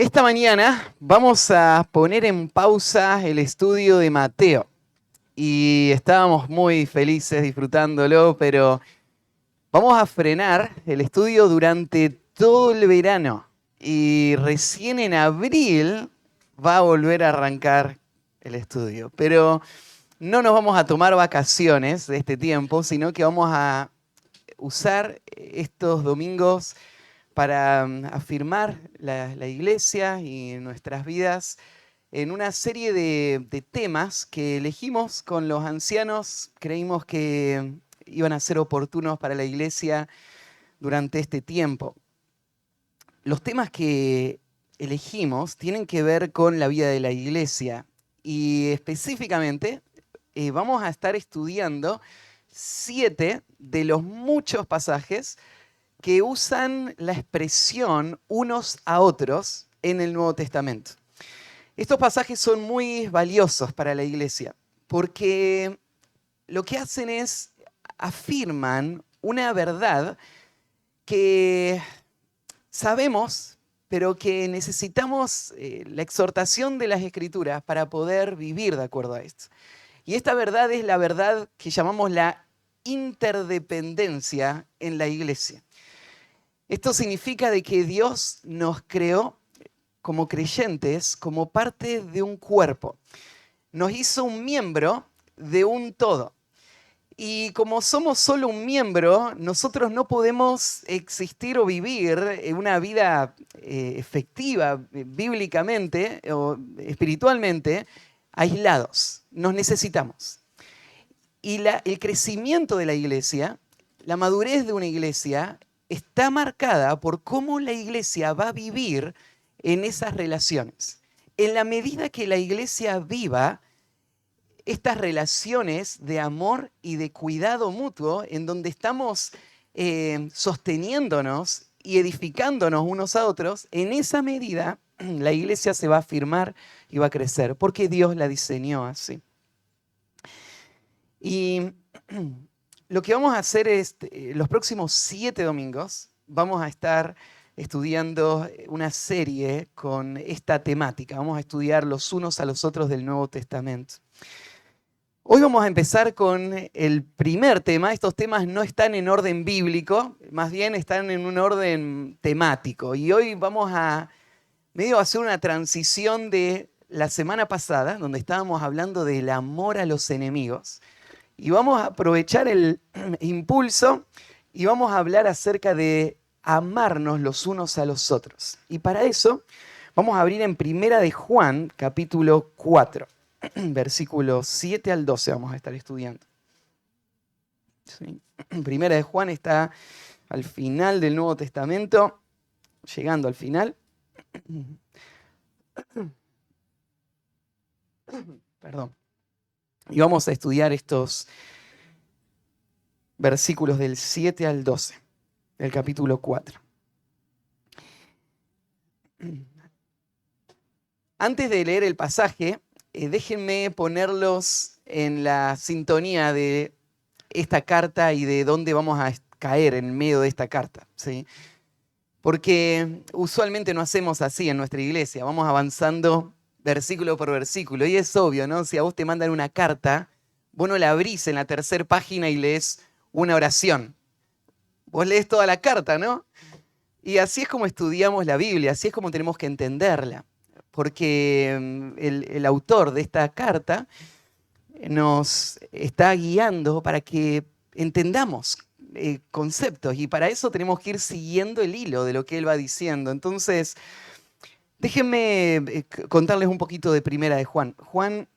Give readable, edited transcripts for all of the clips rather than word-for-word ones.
Esta mañana vamos a poner en pausa el estudio de Mateo y estábamos muy felices disfrutándolo, pero vamos a frenar el estudio durante todo el verano y recién en abril va a volver a arrancar el estudio. Pero no nos vamos a tomar vacaciones de este tiempo, sino que vamos a usar estos domingos para afirmar la iglesia y nuestras vidas en una serie de temas que elegimos con los ancianos. Creímos que iban a ser oportunos para la iglesia durante este tiempo. Los temas que elegimos tienen que ver con la vida de la iglesia y específicamente vamos a estar estudiando 7 de los muchos pasajes que usan la expresión unos a otros en el Nuevo Testamento. Estos pasajes son muy valiosos para la iglesia porque lo que hacen es afirman una verdad que sabemos, pero que necesitamos la exhortación de las Escrituras para poder vivir de acuerdo a esto. Y esta verdad es la verdad que llamamos la interdependencia en la iglesia. Esto significa de que Dios nos creó como creyentes, como parte de un cuerpo. Nos hizo un miembro de un todo. Y como somos solo un miembro, nosotros no podemos existir o vivir una vida efectiva bíblicamente o espiritualmente aislados. Nos necesitamos. Y el crecimiento de la iglesia, la madurez de una iglesia, está marcada por cómo la iglesia va a vivir en esas relaciones. En la medida que la iglesia viva estas relaciones de amor y de cuidado mutuo, en donde estamos sosteniéndonos y edificándonos unos a otros, en esa medida la iglesia se va a afirmar y va a crecer, porque Dios la diseñó así. Y lo que vamos a hacer es, los próximos 7 domingos, vamos a estar estudiando una serie con esta temática. Vamos a estudiar los unos a los otros del Nuevo Testamento. Hoy vamos a empezar con el primer tema. Estos temas no están en orden bíblico, más bien están en un orden temático. Y hoy vamos a medio hacer una transición de la semana pasada, donde estábamos hablando del amor a los enemigos. Y vamos a aprovechar el impulso y vamos a hablar acerca de amarnos los unos a los otros. Y para eso vamos a abrir en Primera de Juan, capítulo 4, versículos 7 al 12 vamos a estar estudiando. ¿Sí? Primera de Juan está al final del Nuevo Testamento, llegando al final. Perdón. Y vamos a estudiar estos versículos del 7 al 12, del capítulo 4. Antes de leer el pasaje, déjenme ponerlos en la sintonía de esta carta y de dónde vamos a caer en medio de esta carta, ¿sí? Porque usualmente no hacemos así en nuestra iglesia, vamos avanzando versículo por versículo. Y es obvio, ¿no? Si a vos te mandan una carta, vos no la abrís en la tercera página y lees una oración. Vos lees toda la carta, ¿no? Y así es como estudiamos la Biblia, así es como tenemos que entenderla. Porque el autor de esta carta nos está guiando para que entendamos conceptos. Y para eso tenemos que ir siguiendo el hilo de lo que él va diciendo. Entonces, déjenme contarles un poquito de Primera de Juan. Juan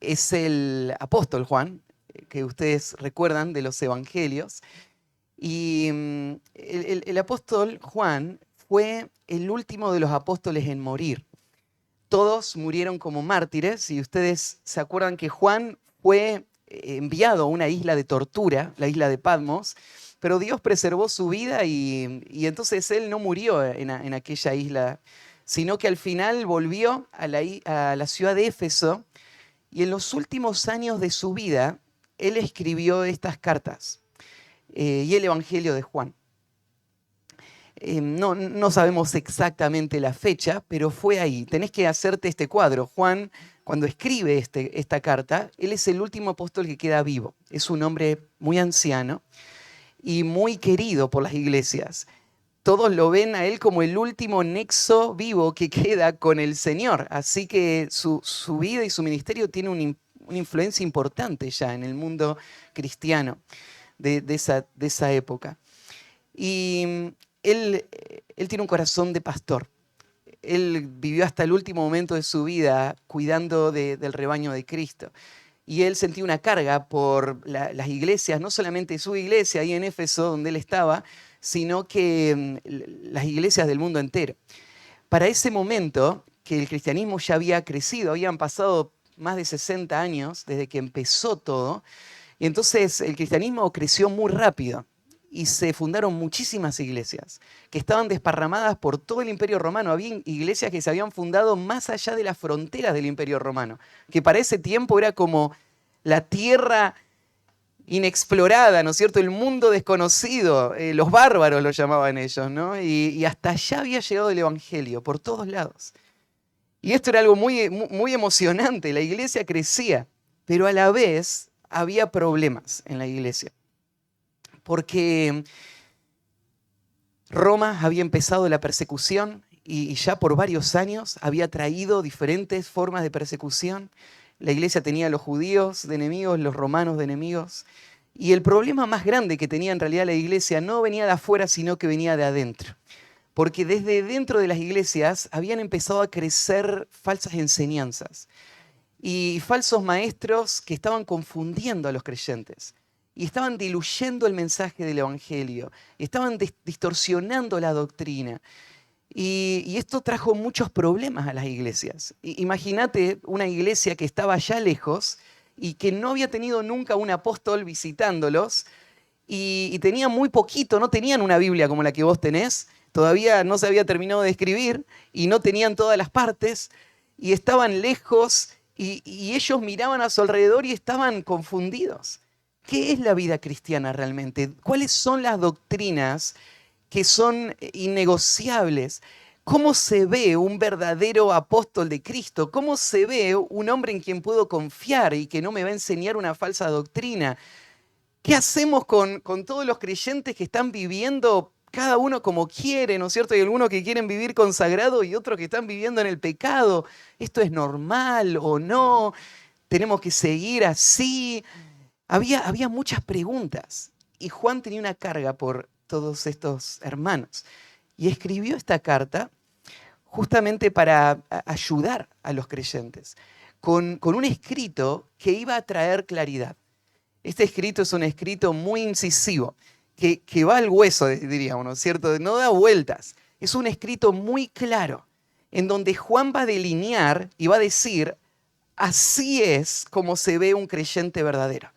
es el apóstol Juan, que ustedes recuerdan de los evangelios. Y el apóstol Juan fue el último de los apóstoles en morir. Todos murieron como mártires y ustedes se acuerdan que Juan fue enviado a una isla de tortura, la isla de Patmos, pero Dios preservó su vida y entonces él no murió en aquella isla, sino que al final volvió a la ciudad de Éfeso y en los últimos años de su vida él escribió estas cartas y el Evangelio de Juan. No sabemos exactamente la fecha, pero fue ahí. Tenés que hacerte este cuadro. Juan, cuando escribe esta carta, él es el último apóstol que queda vivo. Es un hombre muy anciano y muy querido por las iglesias. Todos lo ven a él como el último nexo vivo que queda con el Señor. Así que su vida y su ministerio tiene una influencia importante ya en el mundo cristiano de esa época. Y él tiene un corazón de pastor. Él vivió hasta el último momento de su vida cuidando del rebaño de Cristo. Y él sentía una carga por las iglesias, no solamente su iglesia ahí en Éfeso, donde él estaba, sino que las iglesias del mundo entero. Para ese momento, que el cristianismo ya había crecido, habían pasado más de 60 años desde que empezó todo, y entonces el cristianismo creció muy rápido y se fundaron muchísimas iglesias que estaban desparramadas por todo el Imperio Romano. Había iglesias que se habían fundado más allá de las fronteras del Imperio Romano, que para ese tiempo era como la tierra inexplorada, ¿no es cierto? El mundo desconocido, los bárbaros lo llamaban ellos, ¿no? Y hasta allá había llegado el Evangelio, por todos lados. Y esto era algo muy emocionante. La iglesia crecía, pero a la vez había problemas en la iglesia. Porque Roma había empezado la persecución y ya por varios años había traído diferentes formas de persecución. La iglesia tenía a los judíos de enemigos, los romanos de enemigos. Y el problema más grande que tenía en realidad la iglesia no venía de afuera, sino que venía de adentro. Porque desde dentro de las iglesias habían empezado a crecer falsas enseñanzas y falsos maestros que estaban confundiendo a los creyentes. Y estaban diluyendo el mensaje del Evangelio, estaban distorsionando la doctrina. Y esto trajo muchos problemas a las iglesias. Imagínate una iglesia que estaba allá lejos y que no había tenido nunca un apóstol visitándolos y tenía muy poquito, no tenían una Biblia como la que vos tenés, todavía no se había terminado de escribir y no tenían todas las partes y estaban lejos y ellos miraban a su alrededor y estaban confundidos. ¿Qué es la vida cristiana realmente? ¿Cuáles son las doctrinas que son innegociables? ¿Cómo se ve un verdadero apóstol de Cristo? ¿Cómo se ve un hombre en quien puedo confiar y que no me va a enseñar una falsa doctrina? ¿Qué hacemos con todos los creyentes que están viviendo cada uno como quiere, ¿no es cierto? Hay algunos que quieren vivir consagrado y otros que están viviendo en el pecado. ¿Esto es normal o no? ¿Tenemos que seguir así? Había muchas preguntas y Juan tenía una carga por todos estos hermanos y escribió esta carta justamente para ayudar a los creyentes con un escrito que iba a traer claridad. Este escrito es un escrito muy incisivo, que va al hueso, diríamos, ¿no es cierto? No da vueltas. Es un escrito muy claro, en donde Juan va a delinear y va a decir, así es como se ve un creyente verdadero.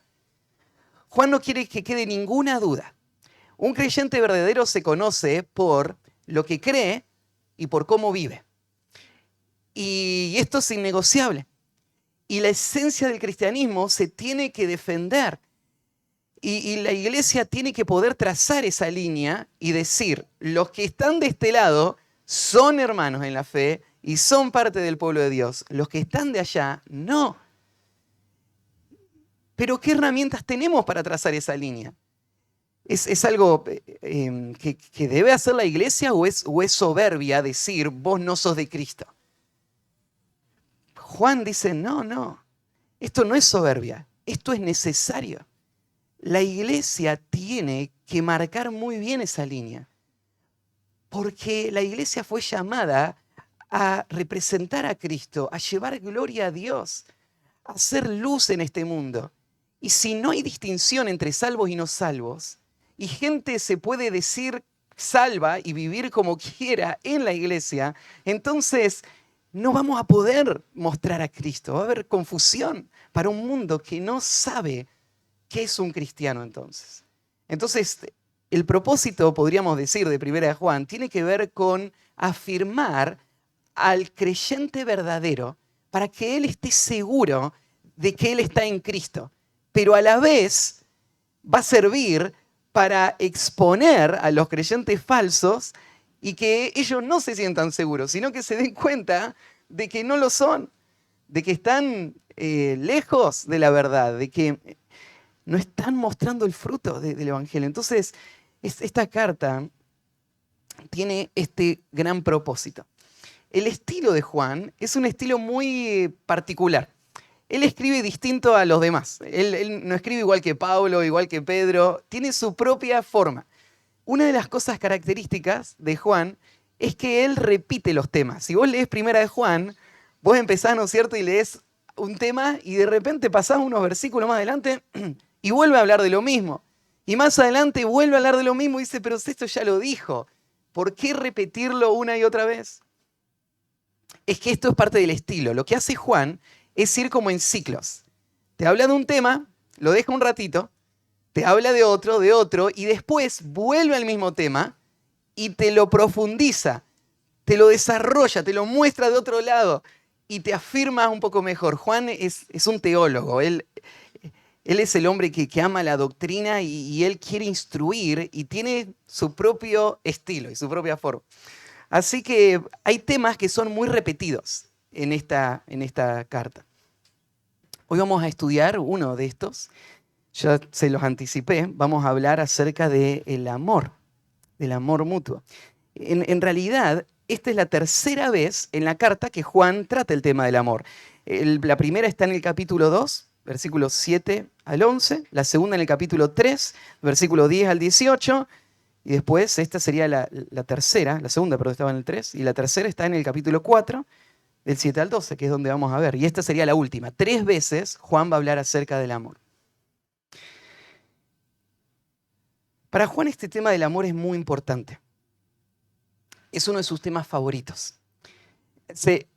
Juan no quiere que quede ninguna duda. Un creyente verdadero se conoce por lo que cree y por cómo vive. Y esto es innegociable. Y la esencia del cristianismo se tiene que defender. Y la iglesia tiene que poder trazar esa línea y decir, los que están de este lado son hermanos en la fe y son parte del pueblo de Dios. Los que están de allá, no. Pero ¿qué herramientas tenemos para trazar esa línea? ¿Es algo que debe hacer la iglesia o es soberbia decir, vos no sos de Cristo? Juan dice, no, esto no es soberbia, esto es necesario. La iglesia tiene que marcar muy bien esa línea, porque la iglesia fue llamada a representar a Cristo, a llevar gloria a Dios, a hacer luz en este mundo. Y si no hay distinción entre salvos y no salvos, y gente se puede decir salva y vivir como quiera en la iglesia, entonces no vamos a poder mostrar a Cristo. Va a haber confusión para un mundo que no sabe qué es un cristiano entonces. Entonces, el propósito, podríamos decir, de Primera de Juan, tiene que ver con afirmar al creyente verdadero para que él esté seguro de que él está en Cristo. Pero a la vez va a servir para exponer a los creyentes falsos y que ellos no se sientan seguros, sino que se den cuenta de que no lo son, de que están lejos de la verdad, de que no están mostrando el fruto del Evangelio. Entonces, esta carta tiene este gran propósito. El estilo de Juan es un estilo muy particular. Él escribe distinto a los demás. Él no escribe igual que Pablo, igual que Pedro, tiene su propia forma. Una de las cosas características de Juan es que él repite los temas. Si vos lees Primera de Juan, vos empezás, ¿no es cierto?, y lees un tema y de repente pasás unos versículos más adelante y vuelve a hablar de lo mismo. Y más adelante vuelve a hablar de lo mismo y dice, pero esto ya lo dijo. ¿Por qué repetirlo una y otra vez? Es que esto es parte del estilo. Lo que hace Juan es ir como en ciclos. Te habla de un tema, lo deja un ratito, te habla de otro, y después vuelve al mismo tema y te lo profundiza, te lo desarrolla, te lo muestra de otro lado y te afirma un poco mejor. Juan es un teólogo, él es el hombre que ama la doctrina y él quiere instruir y tiene su propio estilo y su propia forma. Así que hay temas que son muy repetidos en esta carta. Hoy vamos a estudiar uno de estos. Ya se los anticipé. Vamos a hablar acerca del amor mutuo. En realidad, esta es la tercera vez en la carta que Juan trata el tema del amor. La primera está en el capítulo 2, versículos 7 al 11. La segunda en el capítulo 3, versículo 10 al 18. Y después, esta sería la tercera, la segunda, pero estaba en el 3, y la tercera está en el capítulo 4, del 7 al 12, que es donde vamos a ver. Y esta sería la última. 3 veces Juan va a hablar acerca del amor. Para Juan este tema del amor es muy importante. Es uno de sus temas favoritos. Se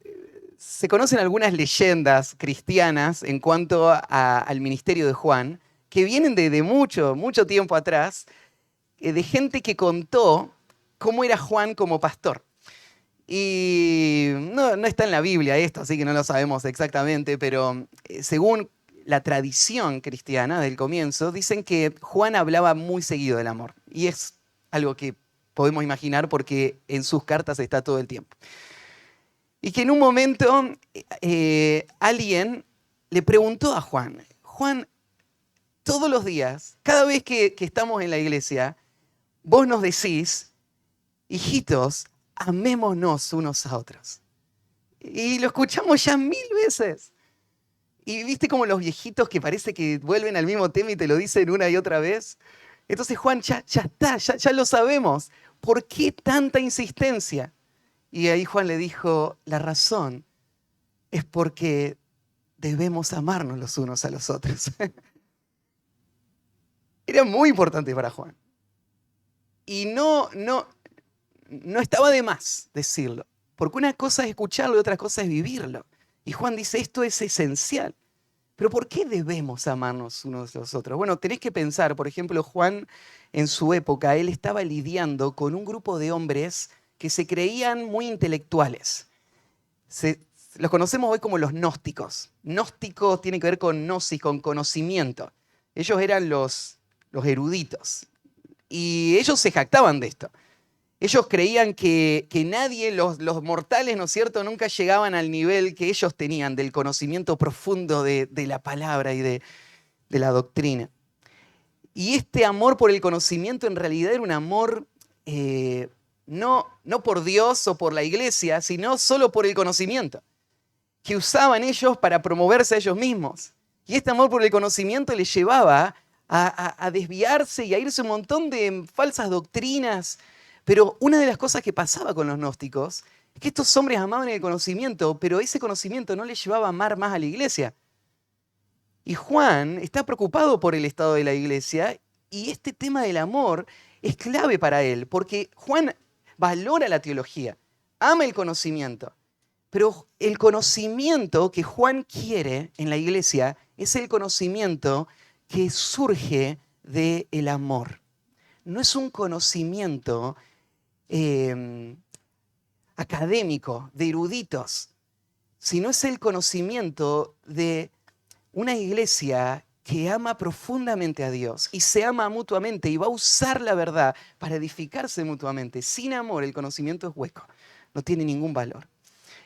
conocen algunas leyendas cristianas en cuanto al ministerio de Juan, que vienen de mucho tiempo atrás, de gente que contó cómo era Juan como pastor. Y no está en la Biblia esto, así que no lo sabemos exactamente, pero según la tradición cristiana del comienzo, dicen que Juan hablaba muy seguido del amor. Y es algo que podemos imaginar porque en sus cartas está todo el tiempo. Y que en un momento alguien le preguntó a Juan, Juan, todos los días, cada vez que estamos en la iglesia, vos nos decís, hijitos, amémonos unos a otros. Y lo escuchamos ya 1000 veces. Y viste como los viejitos que parece que vuelven al mismo tema y te lo dicen una y otra vez. Entonces Juan, ya está, ya lo sabemos. ¿Por qué tanta insistencia? Y ahí Juan le dijo, la razón es porque debemos amarnos los unos a los otros. Era muy importante para Juan. Y no estaba de más decirlo, porque una cosa es escucharlo y otra cosa es vivirlo. Y Juan dice, esto es esencial. Pero ¿por qué debemos amarnos unos a los otros? Bueno, tenés que pensar, por ejemplo, Juan en su época, él estaba lidiando con un grupo de hombres que se creían muy intelectuales. Los conocemos hoy como los gnósticos. Gnósticos tiene que ver con gnosis, con conocimiento. Ellos eran los eruditos. Y ellos se jactaban de esto. Ellos creían que nadie, los mortales, ¿no es cierto?, nunca llegaban al nivel que ellos tenían del conocimiento profundo de la palabra y de la doctrina. Y este amor por el conocimiento en realidad era un amor no por Dios o por la iglesia, sino solo por el conocimiento, que usaban ellos para promoverse a ellos mismos. Y este amor por el conocimiento les llevaba a desviarse y a irse un montón de falsas doctrinas. Pero una de las cosas que pasaba con los gnósticos es que estos hombres amaban el conocimiento, pero ese conocimiento no les llevaba a amar más a la iglesia. Y Juan está preocupado por el estado de la iglesia y este tema del amor es clave para él, porque Juan valora la teología, ama el conocimiento, pero el conocimiento que Juan quiere en la iglesia es el conocimiento que surge del amor. No es un conocimiento académico, de eruditos, sino es el conocimiento de una iglesia que ama profundamente a Dios y se ama mutuamente y va a usar la verdad para edificarse mutuamente. Sin amor el conocimiento es hueco, no tiene ningún valor.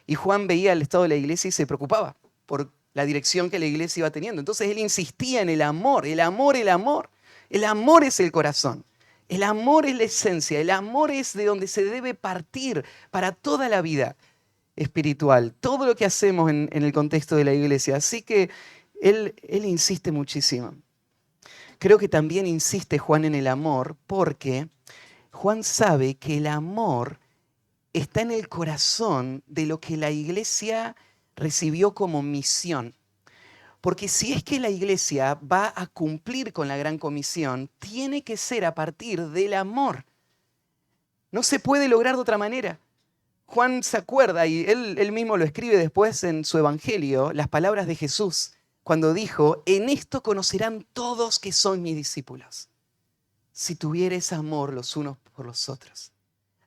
Y Juan veía el estado de la iglesia y se preocupaba por la dirección que la iglesia iba teniendo. Entonces él insistía en el amor, el amor, el amor. El amor es el corazón, el amor es la esencia, el amor es de donde se debe partir para toda la vida espiritual, todo lo que hacemos en el contexto de la iglesia. Así que él insiste muchísimo. Creo que también insiste Juan en el amor porque Juan sabe que el amor está en el corazón de lo que la iglesia recibió como misión. Porque si es que la iglesia va a cumplir con la gran comisión, tiene que ser a partir del amor. No se puede lograr de otra manera. Juan se acuerda, y él mismo lo escribe después en su evangelio, las palabras de Jesús, cuando dijo, en esto conocerán todos que son mis discípulos, si tuvieres amor los unos por los otros.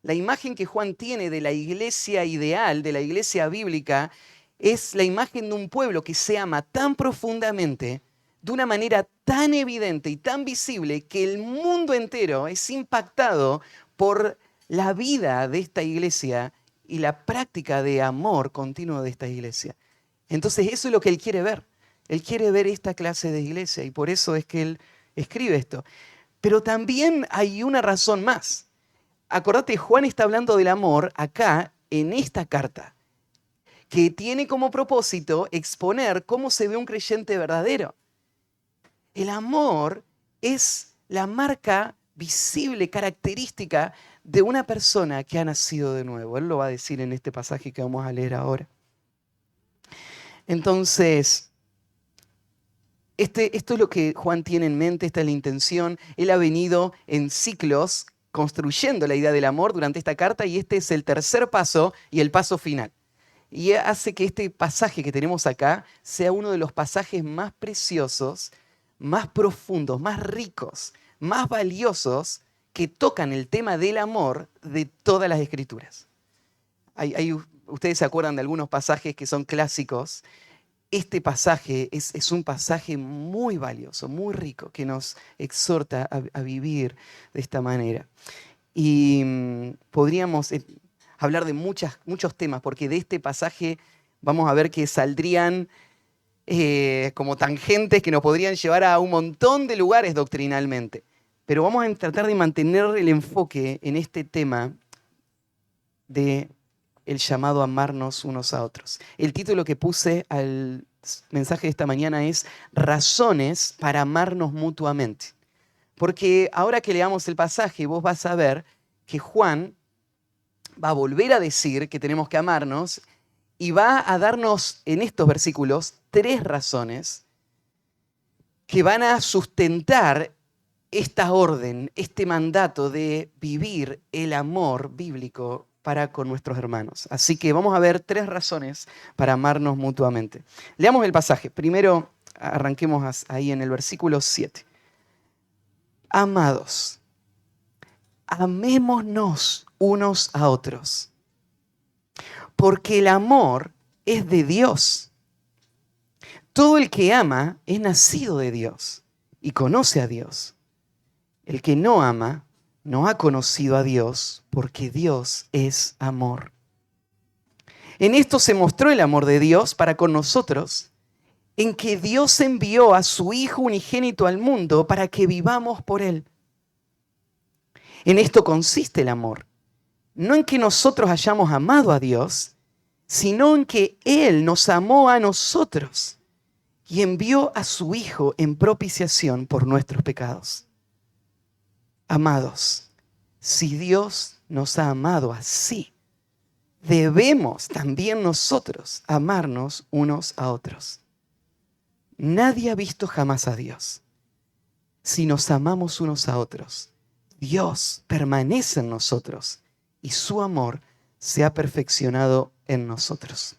La imagen que Juan tiene de la iglesia ideal, de la iglesia bíblica, es la imagen de un pueblo que se ama tan profundamente, de una manera tan evidente y tan visible, que el mundo entero es impactado por la vida de esta iglesia y la práctica de amor continuo de esta iglesia. Entonces eso es lo que él quiere ver. Él quiere ver esta clase de iglesia y por eso es que él escribe esto. Pero también hay una razón más. Acordate, Juan está hablando del amor acá en esta carta, que tiene como propósito exponer cómo se ve un creyente verdadero. El amor es la marca visible, característica de una persona que ha nacido de nuevo. Él lo va a decir en este pasaje que vamos a leer ahora. Entonces, esto es lo que Juan tiene en mente, esta es la intención. Él ha venido en ciclos construyendo la idea del amor durante esta carta y este es el tercer paso y el paso final. Y hace que este pasaje que tenemos acá sea uno de los pasajes más preciosos, más profundos, más ricos, más valiosos que tocan el tema del amor de todas las Escrituras. Ustedes se acuerdan de algunos pasajes que son clásicos. Este pasaje es un pasaje muy valioso, muy rico, que nos exhorta a vivir de esta manera. Y podríamos hablar de muchos temas, porque de este pasaje vamos a ver que saldrían como tangentes que nos podrían llevar a un montón de lugares doctrinalmente. Pero vamos a tratar de mantener el enfoque en este tema de el llamado a amarnos unos a otros. El título que puse al mensaje de esta mañana es Razones para amarnos mutuamente. Porque ahora que leamos el pasaje, vos vas a ver que Juan va a volver a decir que tenemos que amarnos y va a darnos en estos versículos 3 razones que van a sustentar esta orden, este mandato de vivir el amor bíblico para con nuestros hermanos. Así que vamos a ver 3 razones para amarnos mutuamente. Leamos el pasaje. Primero arranquemos ahí en el versículo 7. Amados, amémonos unos a otros, porque el amor es de Dios. Todo el que ama es nacido de Dios y conoce a Dios. El que no ama no ha conocido a Dios, porque Dios es amor. En esto se mostró el amor de Dios para con nosotros, en que Dios envió a su Hijo unigénito al mundo para que vivamos por Él. En esto consiste el amor, no en que nosotros hayamos amado a Dios, sino en que Él nos amó a nosotros y envió a su Hijo en propiciación por nuestros pecados. Amados, si Dios nos ha amado así, debemos también nosotros amarnos unos a otros. Nadie ha visto jamás a Dios. Si nos amamos unos a otros, Dios permanece en nosotros y su amor se ha perfeccionado en nosotros.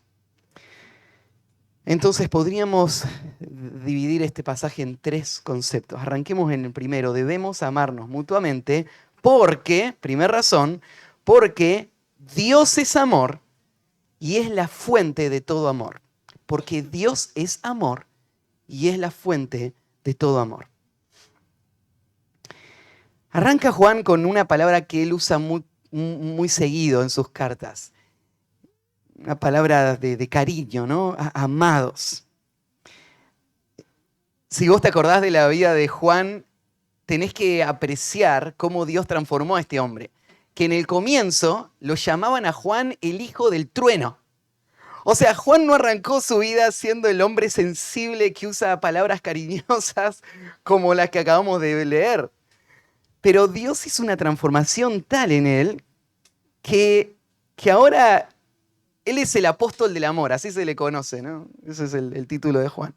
Entonces podríamos dividir este pasaje en 3 conceptos. Arranquemos en el primero. Debemos amarnos mutuamente porque, primera razón, porque Dios es amor y es la fuente de todo amor. Porque Dios es amor y es la fuente de todo amor. Arranca Juan con una palabra que él usa muy seguido en sus cartas. Una palabra de cariño, ¿no? Amados. Si vos te acordás de la vida de Juan, tenés que apreciar cómo Dios transformó a este hombre. Que en el comienzo lo llamaban a Juan el hijo del trueno. O sea, Juan no arrancó su vida siendo el hombre sensible que usa palabras cariñosas como las que acabamos de leer. Pero Dios hizo una transformación tal en él que ahora él es el apóstol del amor, así se le conoce, ¿no? Ese es el título de Juan.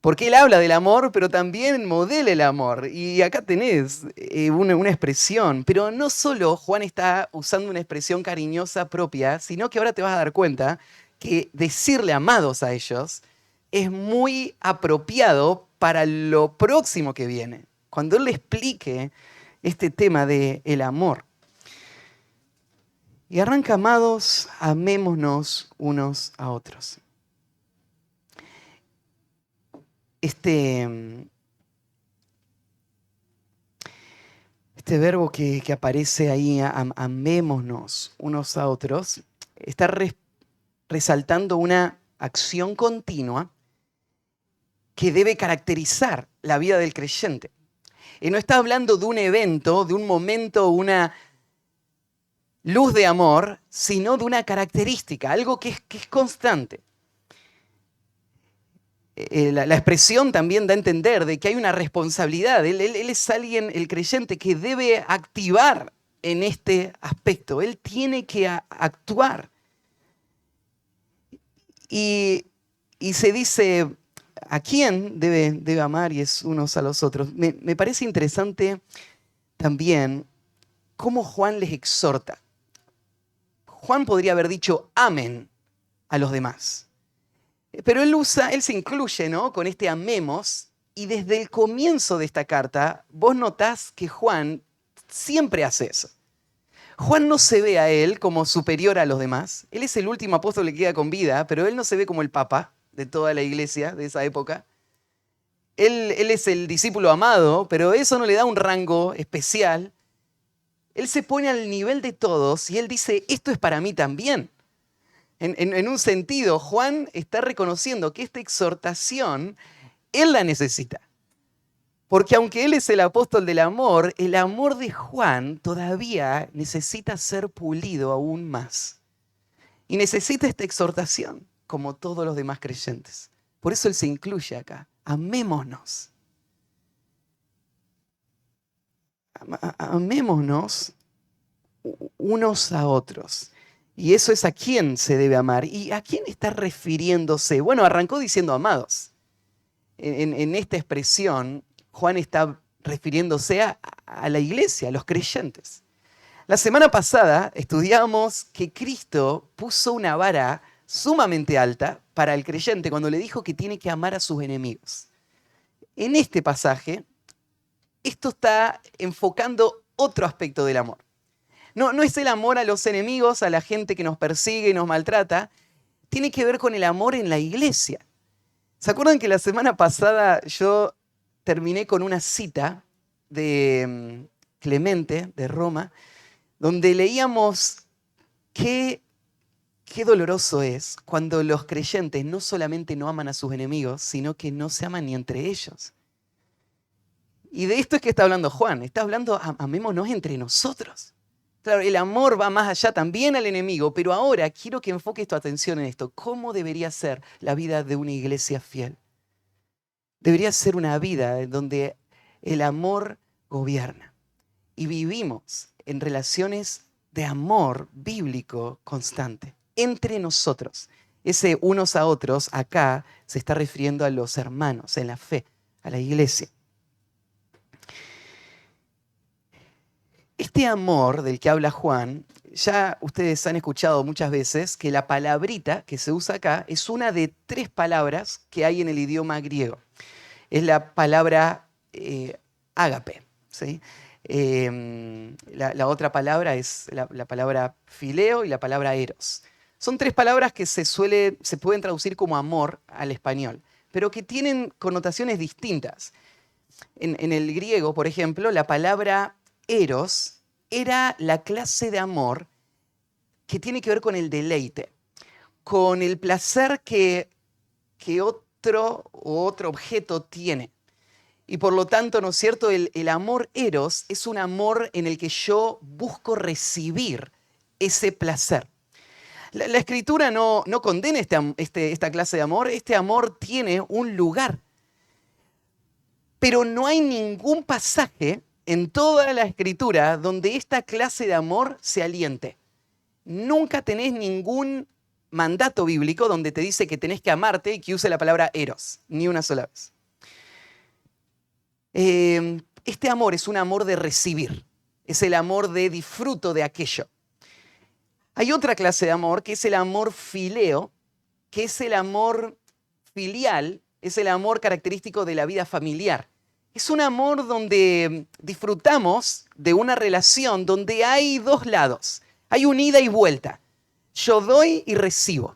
Porque él habla del amor, pero también modela el amor. Y acá tenés una expresión. Pero no solo Juan está usando una expresión cariñosa propia, sino que ahora te vas a dar cuenta que decirle amados a ellos es muy apropiado para lo próximo que viene. Cuando él le explique este tema del amor. Y arranca, amados, amémonos unos a otros. Este verbo que aparece ahí, amémonos unos a otros, está resaltando una acción continua que debe caracterizar la vida del creyente. Y no está hablando de un evento, de un momento, una luz de amor, sino de una característica, algo que es constante. La expresión también da a entender de que hay una responsabilidad. Él es alguien, el creyente, que debe activar en este aspecto. Él tiene que actuar. Y se dice, ¿a quién debe amar? Y es unos a los otros. Me parece interesante también cómo Juan les exhorta. Juan podría haber dicho, amen a los demás. Pero él se incluye, ¿no?, con este amemos, y desde el comienzo de esta carta vos notás que Juan siempre hace eso. Juan no se ve a él como superior a los demás. Él es el último apóstol que queda con vida, pero él no se ve como el papa de toda la iglesia de esa época. Él es el discípulo amado, pero eso no le da un rango especial. Él se pone al nivel de todos y él dice, esto es para mí también. En un sentido, Juan está reconociendo que esta exhortación, él la necesita. Porque aunque él es el apóstol del amor, el amor de Juan todavía necesita ser pulido aún más. Y necesita esta exhortación, como todos los demás creyentes. Por eso él se incluye acá. Amémonos. Amémonos unos a otros. Y eso es a quién se debe amar. ¿Y a quién está refiriéndose? Bueno, arrancó diciendo amados. En esta expresión, Juan está refiriéndose a la iglesia, a los creyentes. La semana pasada estudiamos que Cristo puso una vara sumamente alta para el creyente cuando le dijo que tiene que amar a sus enemigos. En este pasaje, esto está enfocando otro aspecto del amor. No es el amor a los enemigos, a la gente que nos persigue y nos maltrata. Tiene que ver con el amor en la iglesia. ¿Se acuerdan que la semana pasada yo terminé con una cita de Clemente, de Roma, donde leíamos qué doloroso es cuando los creyentes no solamente no aman a sus enemigos, sino que no se aman ni entre ellos? Y de esto es que está hablando Juan. Está hablando, amémonos entre nosotros. Claro, el amor va más allá también al enemigo, pero ahora quiero que enfoques tu atención en esto. ¿Cómo debería ser la vida de una iglesia fiel? Debería ser una vida en donde el amor gobierna y vivimos en relaciones de amor bíblico constante entre nosotros. Ese unos a otros acá se está refiriendo a los hermanos en la fe, a la iglesia. Este amor del que habla Juan, ya ustedes han escuchado muchas veces que la palabrita que se usa acá es una de 3 palabras que hay en el idioma griego. Es la palabra ágape, ¿sí? La otra palabra es la palabra fileo y la palabra eros. Son 3 palabras que se pueden traducir como amor al español. pero que tienen connotaciones distintas. En el griego, por ejemplo, la palabra eros era la clase de amor que tiene que ver con el deleite, con el placer que otro o otro objeto tiene. Y por lo tanto, ¿no es cierto? El amor eros es un amor en el que yo busco recibir ese placer. La Escritura no condena esta clase de amor. Este amor tiene un lugar. Pero no hay ningún pasaje en toda la Escritura donde esta clase de amor se aliente. Nunca tenés ningún mandato bíblico donde te dice que tenés que amarte y que use la palabra eros, ni una sola vez. Este amor es un amor de recibir, es el amor de disfruto de aquello. Hay otra clase de amor que es el amor fileo, que es el amor filial, es el amor característico de la vida familiar. Es un amor donde disfrutamos de una relación donde hay dos lados, hay un ida y vuelta. Yo doy y recibo.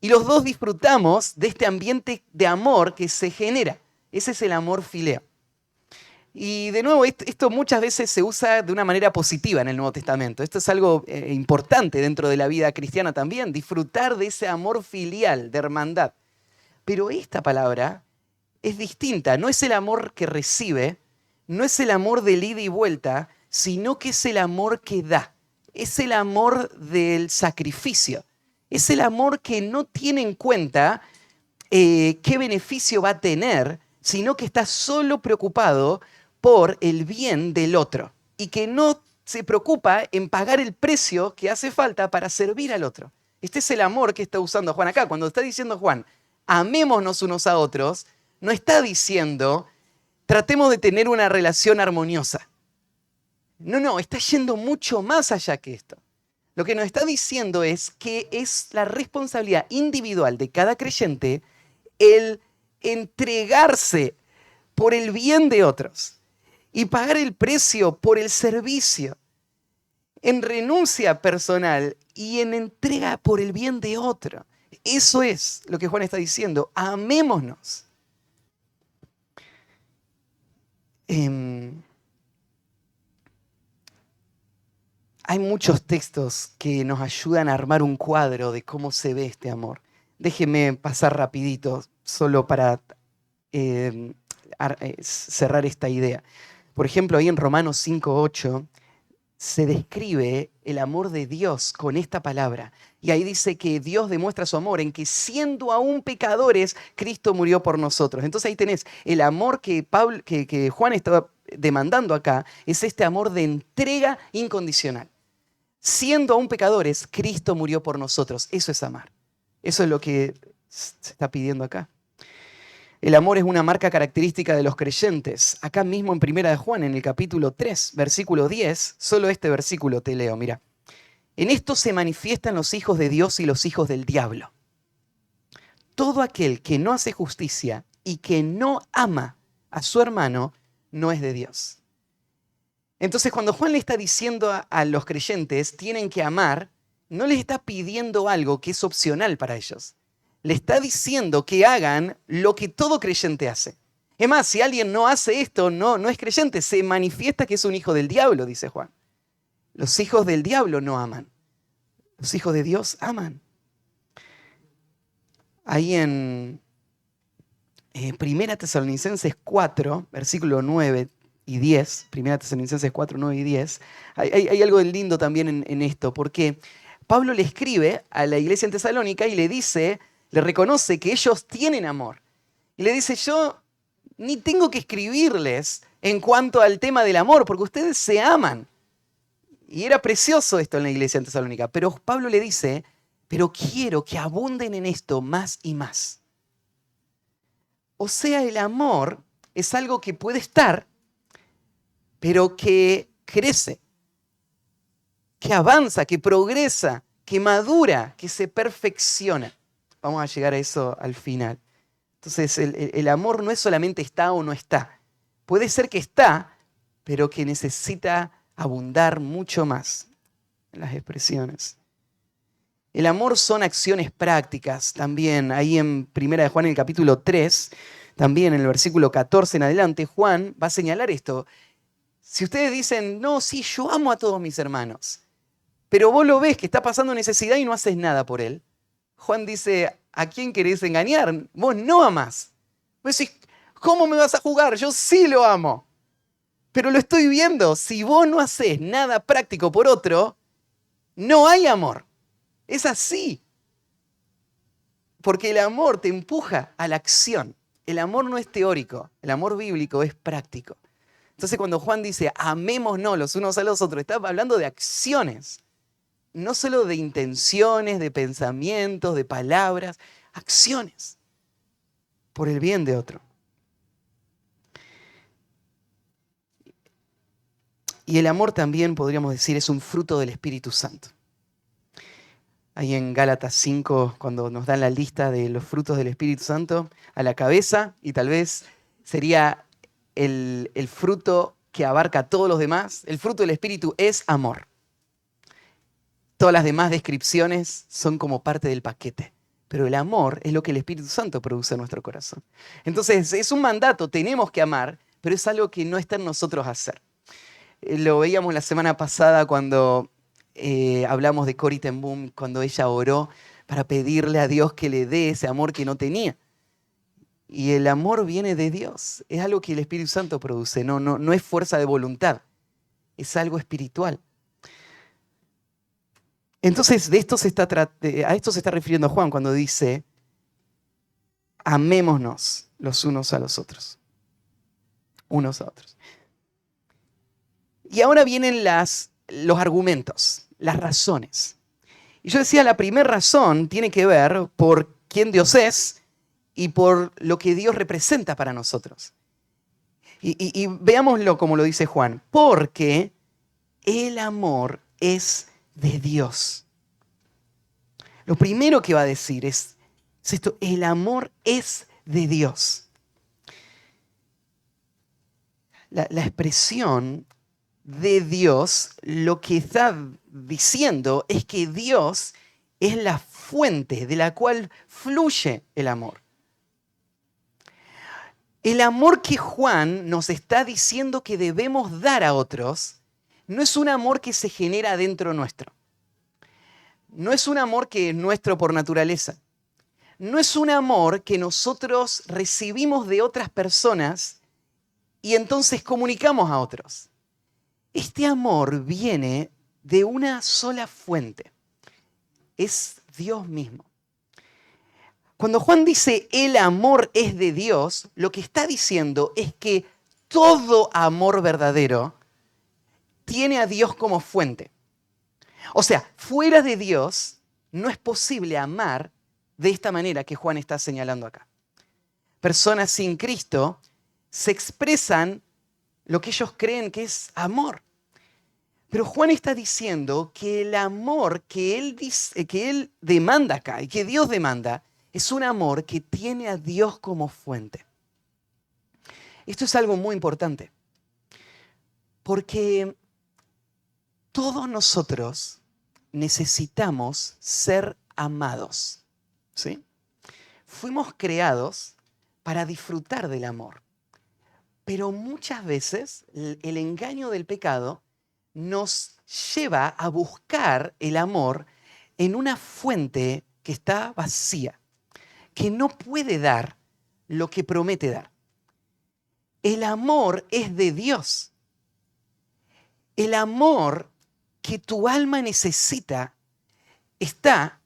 Y los dos disfrutamos de este ambiente de amor que se genera. Ese es el amor fileo. Y de nuevo, esto muchas veces se usa de una manera positiva en el Nuevo Testamento. Esto es algo importante dentro de la vida cristiana también, disfrutar de ese amor filial, de hermandad. Pero esta palabra es distinta, no es el amor que recibe, no es el amor del ida y vuelta, sino que es el amor que da, es el amor del sacrificio, es el amor que no tiene en cuenta qué beneficio va a tener, sino que está solo preocupado por el bien del otro y que no se preocupa en pagar el precio que hace falta para servir al otro. Este es el amor que está usando Juan acá. Cuando está diciendo Juan, amémonos unos a otros, no está diciendo, tratemos de tener una relación armoniosa. No, está yendo mucho más allá que esto. Lo que nos está diciendo es que es la responsabilidad individual de cada creyente el entregarse por el bien de otros y pagar el precio por el servicio, en renuncia personal y en entrega por el bien de otro. Eso es lo que Juan está diciendo. Amémonos. Hay muchos textos que nos ayudan a armar un cuadro de cómo se ve este amor. Déjeme pasar rapidito, solo para cerrar esta idea. Por ejemplo, ahí en Romanos 5:8 se describe el amor de Dios con esta palabra. Y ahí dice que Dios demuestra su amor en que siendo aún pecadores, Cristo murió por nosotros. Entonces ahí tenés el amor que Juan estaba demandando acá, es este amor de entrega incondicional. Siendo aún pecadores, Cristo murió por nosotros. Eso es amar. Eso es lo que se está pidiendo acá. El amor es una marca característica de los creyentes. Acá mismo en 1 de Juan, en el capítulo 3, versículo 10, solo este versículo te leo, mira. En esto se manifiestan los hijos de Dios y los hijos del diablo. Todo aquel que no hace justicia y que no ama a su hermano no es de Dios. Entonces, cuando Juan le está diciendo a los creyentes tienen que amar, no les está pidiendo algo que es opcional para ellos. Le está diciendo que hagan lo que todo creyente hace. Es más, si alguien no hace esto, no es creyente, se manifiesta que es un hijo del diablo, dice Juan. Los hijos del diablo no aman. Los hijos de Dios aman. Ahí en 1 Tesalonicenses 4, versículo 9 y 10, 1 Tesalonicenses 4, 9 y 10, hay algo lindo también en esto, porque Pablo le escribe a la iglesia en Tesalónica y le dice, le reconoce que ellos tienen amor. Y le dice, yo ni tengo que escribirles en cuanto al tema del amor, porque ustedes se aman. Y era precioso esto en la iglesia en Tesalónica. Pero Pablo le dice, pero quiero que abunden en esto más y más. O sea, el amor es algo que puede estar, pero que crece, que avanza, que progresa, que madura, que se perfecciona. Vamos a llegar a eso al final. Entonces, el amor no es solamente está o no está. Puede ser que está, pero que necesita abundar mucho más en las expresiones. El amor son acciones prácticas también. Ahí en 1 de Juan, en el capítulo 3, también en el versículo 14 en adelante, Juan va a señalar esto. Si ustedes dicen, no, sí, yo amo a todos mis hermanos, pero vos lo ves que está pasando necesidad y no haces nada por él. Juan dice, ¿a quién querés engañar? Vos no amás. Vos decís, ¿cómo me vas a juzgar? Yo sí lo amo. Pero lo estoy viendo. Si vos no haces nada práctico por otro, no hay amor. Es así. Porque el amor te empuja a la acción. El amor no es teórico. El amor bíblico es práctico. Entonces cuando Juan dice, amémonos los unos a los otros, está hablando de acciones. No solo de intenciones, de pensamientos, de palabras, acciones por el bien de otro. Y el amor también, podríamos decir, es un fruto del Espíritu Santo. Ahí en Gálatas 5, cuando nos dan la lista de los frutos del Espíritu Santo, a la cabeza, y tal vez sería el fruto que abarca a todos los demás, el fruto del Espíritu es amor. Todas las demás descripciones son como parte del paquete. Pero el amor es lo que el Espíritu Santo produce en nuestro corazón. Entonces, es un mandato, tenemos que amar, pero es algo que no está en nosotros hacer. Lo veíamos la semana pasada cuando hablamos de Corrie ten Boom, cuando ella oró para pedirle a Dios que le dé ese amor que no tenía. Y el amor viene de Dios, es algo que el Espíritu Santo produce, no es fuerza de voluntad, es algo espiritual. Entonces, a esto se está refiriendo Juan cuando dice, amémonos los unos a los otros. Unos a otros. Y ahora vienen los argumentos, las razones. Y yo decía, la primera razón tiene que ver por quién Dios es y por lo que Dios representa para nosotros. Y veámoslo como lo dice Juan, porque el amor es de Dios. Lo primero que va a decir es esto, el amor es de Dios. La expresión de Dios lo que está diciendo es que Dios es la fuente de la cual fluye el amor. El amor que Juan nos está diciendo que debemos dar a otros no es un amor que se genera dentro nuestro. No es un amor que es nuestro por naturaleza. No es un amor que nosotros recibimos de otras personas y entonces comunicamos a otros. Este amor viene de una sola fuente. Es Dios mismo. Cuando Juan dice el amor es de Dios, lo que está diciendo es que todo amor verdadero tiene a Dios como fuente. O sea, fuera de Dios no es posible amar de esta manera que Juan está señalando acá. Personas sin Cristo se expresan lo que ellos creen que es amor. Pero Juan está diciendo que el amor que él demanda acá y que Dios demanda es un amor que tiene a Dios como fuente. Esto es algo muy importante, porque todos nosotros necesitamos ser amados, ¿sí? Fuimos creados para disfrutar del amor, pero muchas veces el engaño del pecado nos lleva a buscar el amor en una fuente que está vacía, que no puede dar lo que promete dar. El amor es de Dios. El amor que tu alma necesita está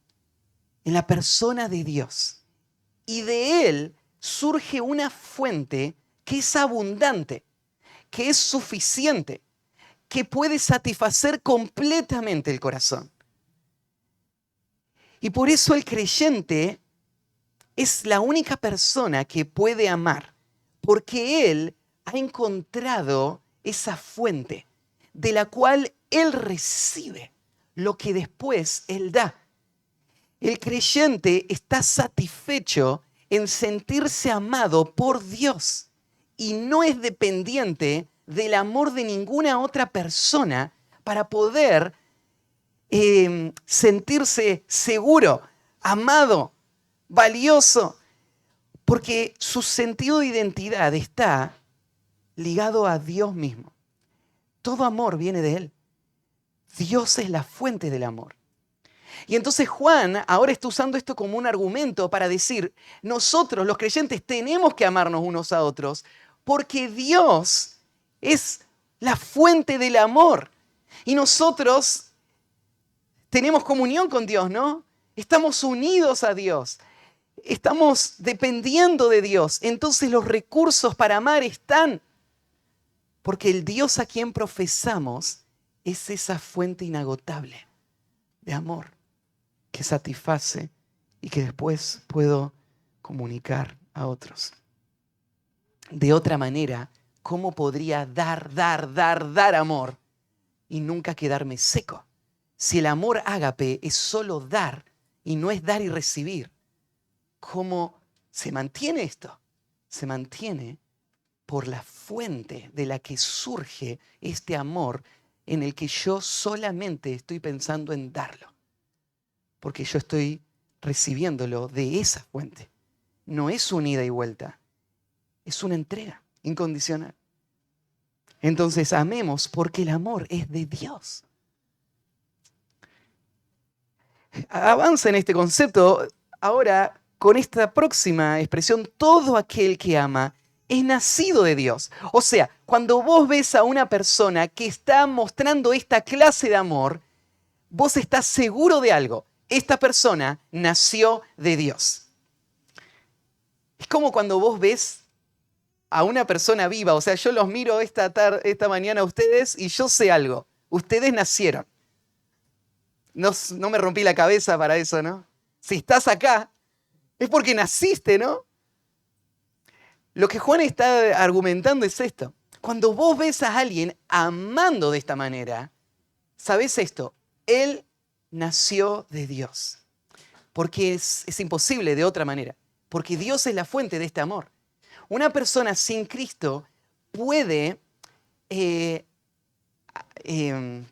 en la persona de Dios. Y de Él surge una fuente que es abundante, que es suficiente, que puede satisfacer completamente el corazón. Y por eso el creyente es la única persona que puede amar, porque él ha encontrado esa fuente de la cual él recibe lo que después él da. El creyente está satisfecho en sentirse amado por Dios y no es dependiente del amor de ninguna otra persona para poder sentirse seguro, amado, valioso, porque su sentido de identidad está ligado a Dios mismo. Todo amor viene de Él. Dios es la fuente del amor. Y entonces Juan ahora está usando esto como un argumento para decir, nosotros los creyentes tenemos que amarnos unos a otros porque Dios es la fuente del amor. Y nosotros tenemos comunión con Dios, ¿no? Estamos unidos a Dios. Estamos dependiendo de Dios. Entonces los recursos para amar están. Porque el Dios a quien profesamos es esa fuente inagotable de amor que satisface y que después puedo comunicar a otros. De otra manera, ¿cómo podría dar amor y nunca quedarme seco? Si el amor ágape es solo dar y no es dar y recibir, ¿cómo se mantiene esto? Se mantiene por la fuente de la que surge este amor en el que yo solamente estoy pensando en darlo. Porque yo estoy recibiéndolo de esa fuente. No es una ida y vuelta, es una entrega incondicional. Entonces amemos porque el amor es de Dios. Avanza en este concepto ahora con esta próxima expresión, todo aquel que ama es nacido de Dios. O sea, cuando vos ves a una persona que está mostrando esta clase de amor, vos estás seguro de algo. Esta persona nació de Dios. Es como cuando vos ves a una persona viva. O sea, yo los miro esta mañana a ustedes y yo sé algo. Ustedes nacieron. No me rompí la cabeza para eso, ¿no? Si estás acá, es porque naciste, ¿no? Lo que Juan está argumentando es esto. Cuando vos ves a alguien amando de esta manera, ¿sabés esto? Él nació de Dios. Porque es imposible de otra manera. Porque Dios es la fuente de este amor. Una persona sin Cristo puede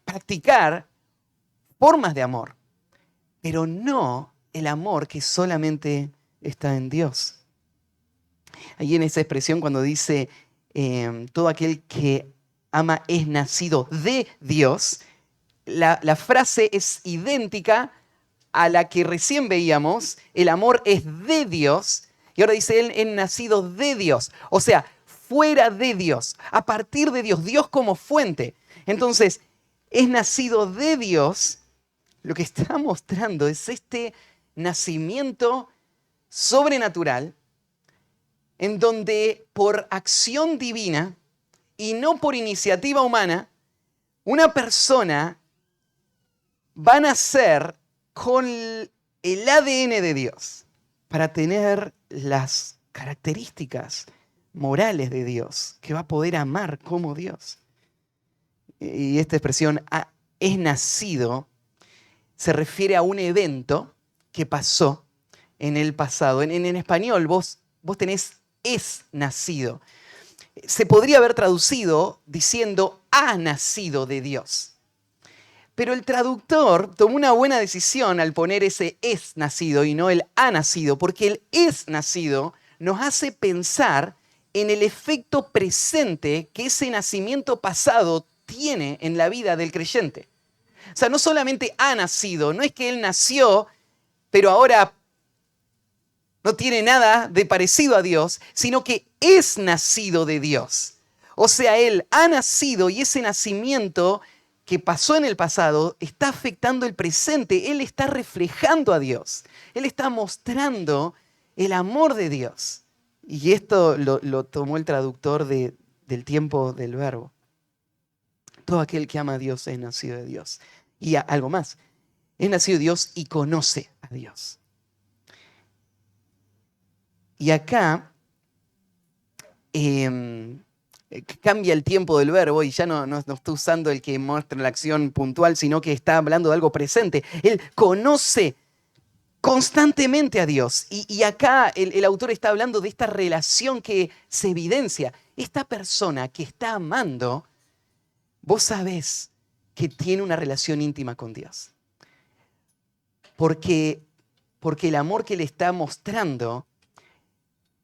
practicar formas de amor, pero no el amor que solamente está en Dios. Ahí en esa expresión cuando dice todo aquel que ama es nacido de Dios, la frase es idéntica a la que recién veíamos, el amor es de Dios, y ahora dice él es nacido de Dios, o sea, fuera de Dios, a partir de Dios, Dios como fuente. Entonces, es nacido de Dios. Lo que está mostrando es este nacimiento sobrenatural en donde por acción divina y no por iniciativa humana, una persona va a nacer con el ADN de Dios para tener las características morales de Dios, que va a poder amar como Dios. Y esta expresión es nacido se refiere a un evento que pasó en el pasado. En español vos tenés es nacido. Se podría haber traducido diciendo ha nacido de Dios. Pero el traductor tomó una buena decisión al poner ese es nacido y no el ha nacido, porque el es nacido nos hace pensar en el efecto presente que ese nacimiento pasado tiene en la vida del creyente. O sea, no solamente ha nacido, no es que él nació, pero ahora no tiene nada de parecido a Dios, sino que es nacido de Dios. O sea, él ha nacido y ese nacimiento que pasó en el pasado está afectando el presente. Él está reflejando a Dios. Él está mostrando el amor de Dios. Y esto lo tomó el traductor del tiempo del verbo. Todo aquel que ama a Dios es nacido de Dios. Y algo más, es nacido de Dios y conoce a Dios. Y acá cambia el tiempo del verbo y ya no está usando el que muestra la acción puntual, sino que está hablando de algo presente. Él conoce constantemente a Dios. Y acá el autor está hablando de esta relación que se evidencia. Esta persona que está amando, vos sabés que tiene una relación íntima con Dios. Porque, porque el amor que le está mostrando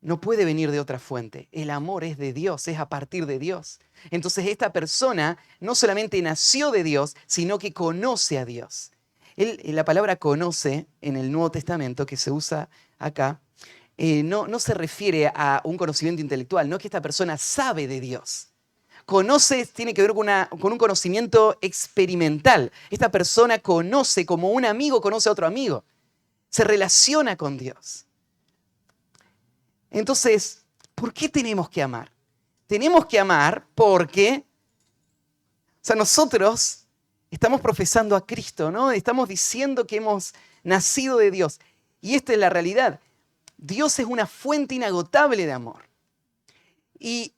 no puede venir de otra fuente. El amor es de Dios, es a partir de Dios. Entonces esta persona no solamente nació de Dios, sino que conoce a Dios. La palabra conoce en el Nuevo Testamento, que se usa acá, no se refiere a un conocimiento intelectual, no es que esta persona sabe de Dios. Conoce tiene que ver con un conocimiento experimental. Esta persona conoce como un amigo conoce a otro amigo. Se relaciona con Dios. Entonces, ¿por qué tenemos que amar? Tenemos que amar porque, nosotros estamos profesando a Cristo, ¿no? Estamos diciendo que hemos nacido de Dios. Y esta es la realidad. Dios es una fuente inagotable de amor. Y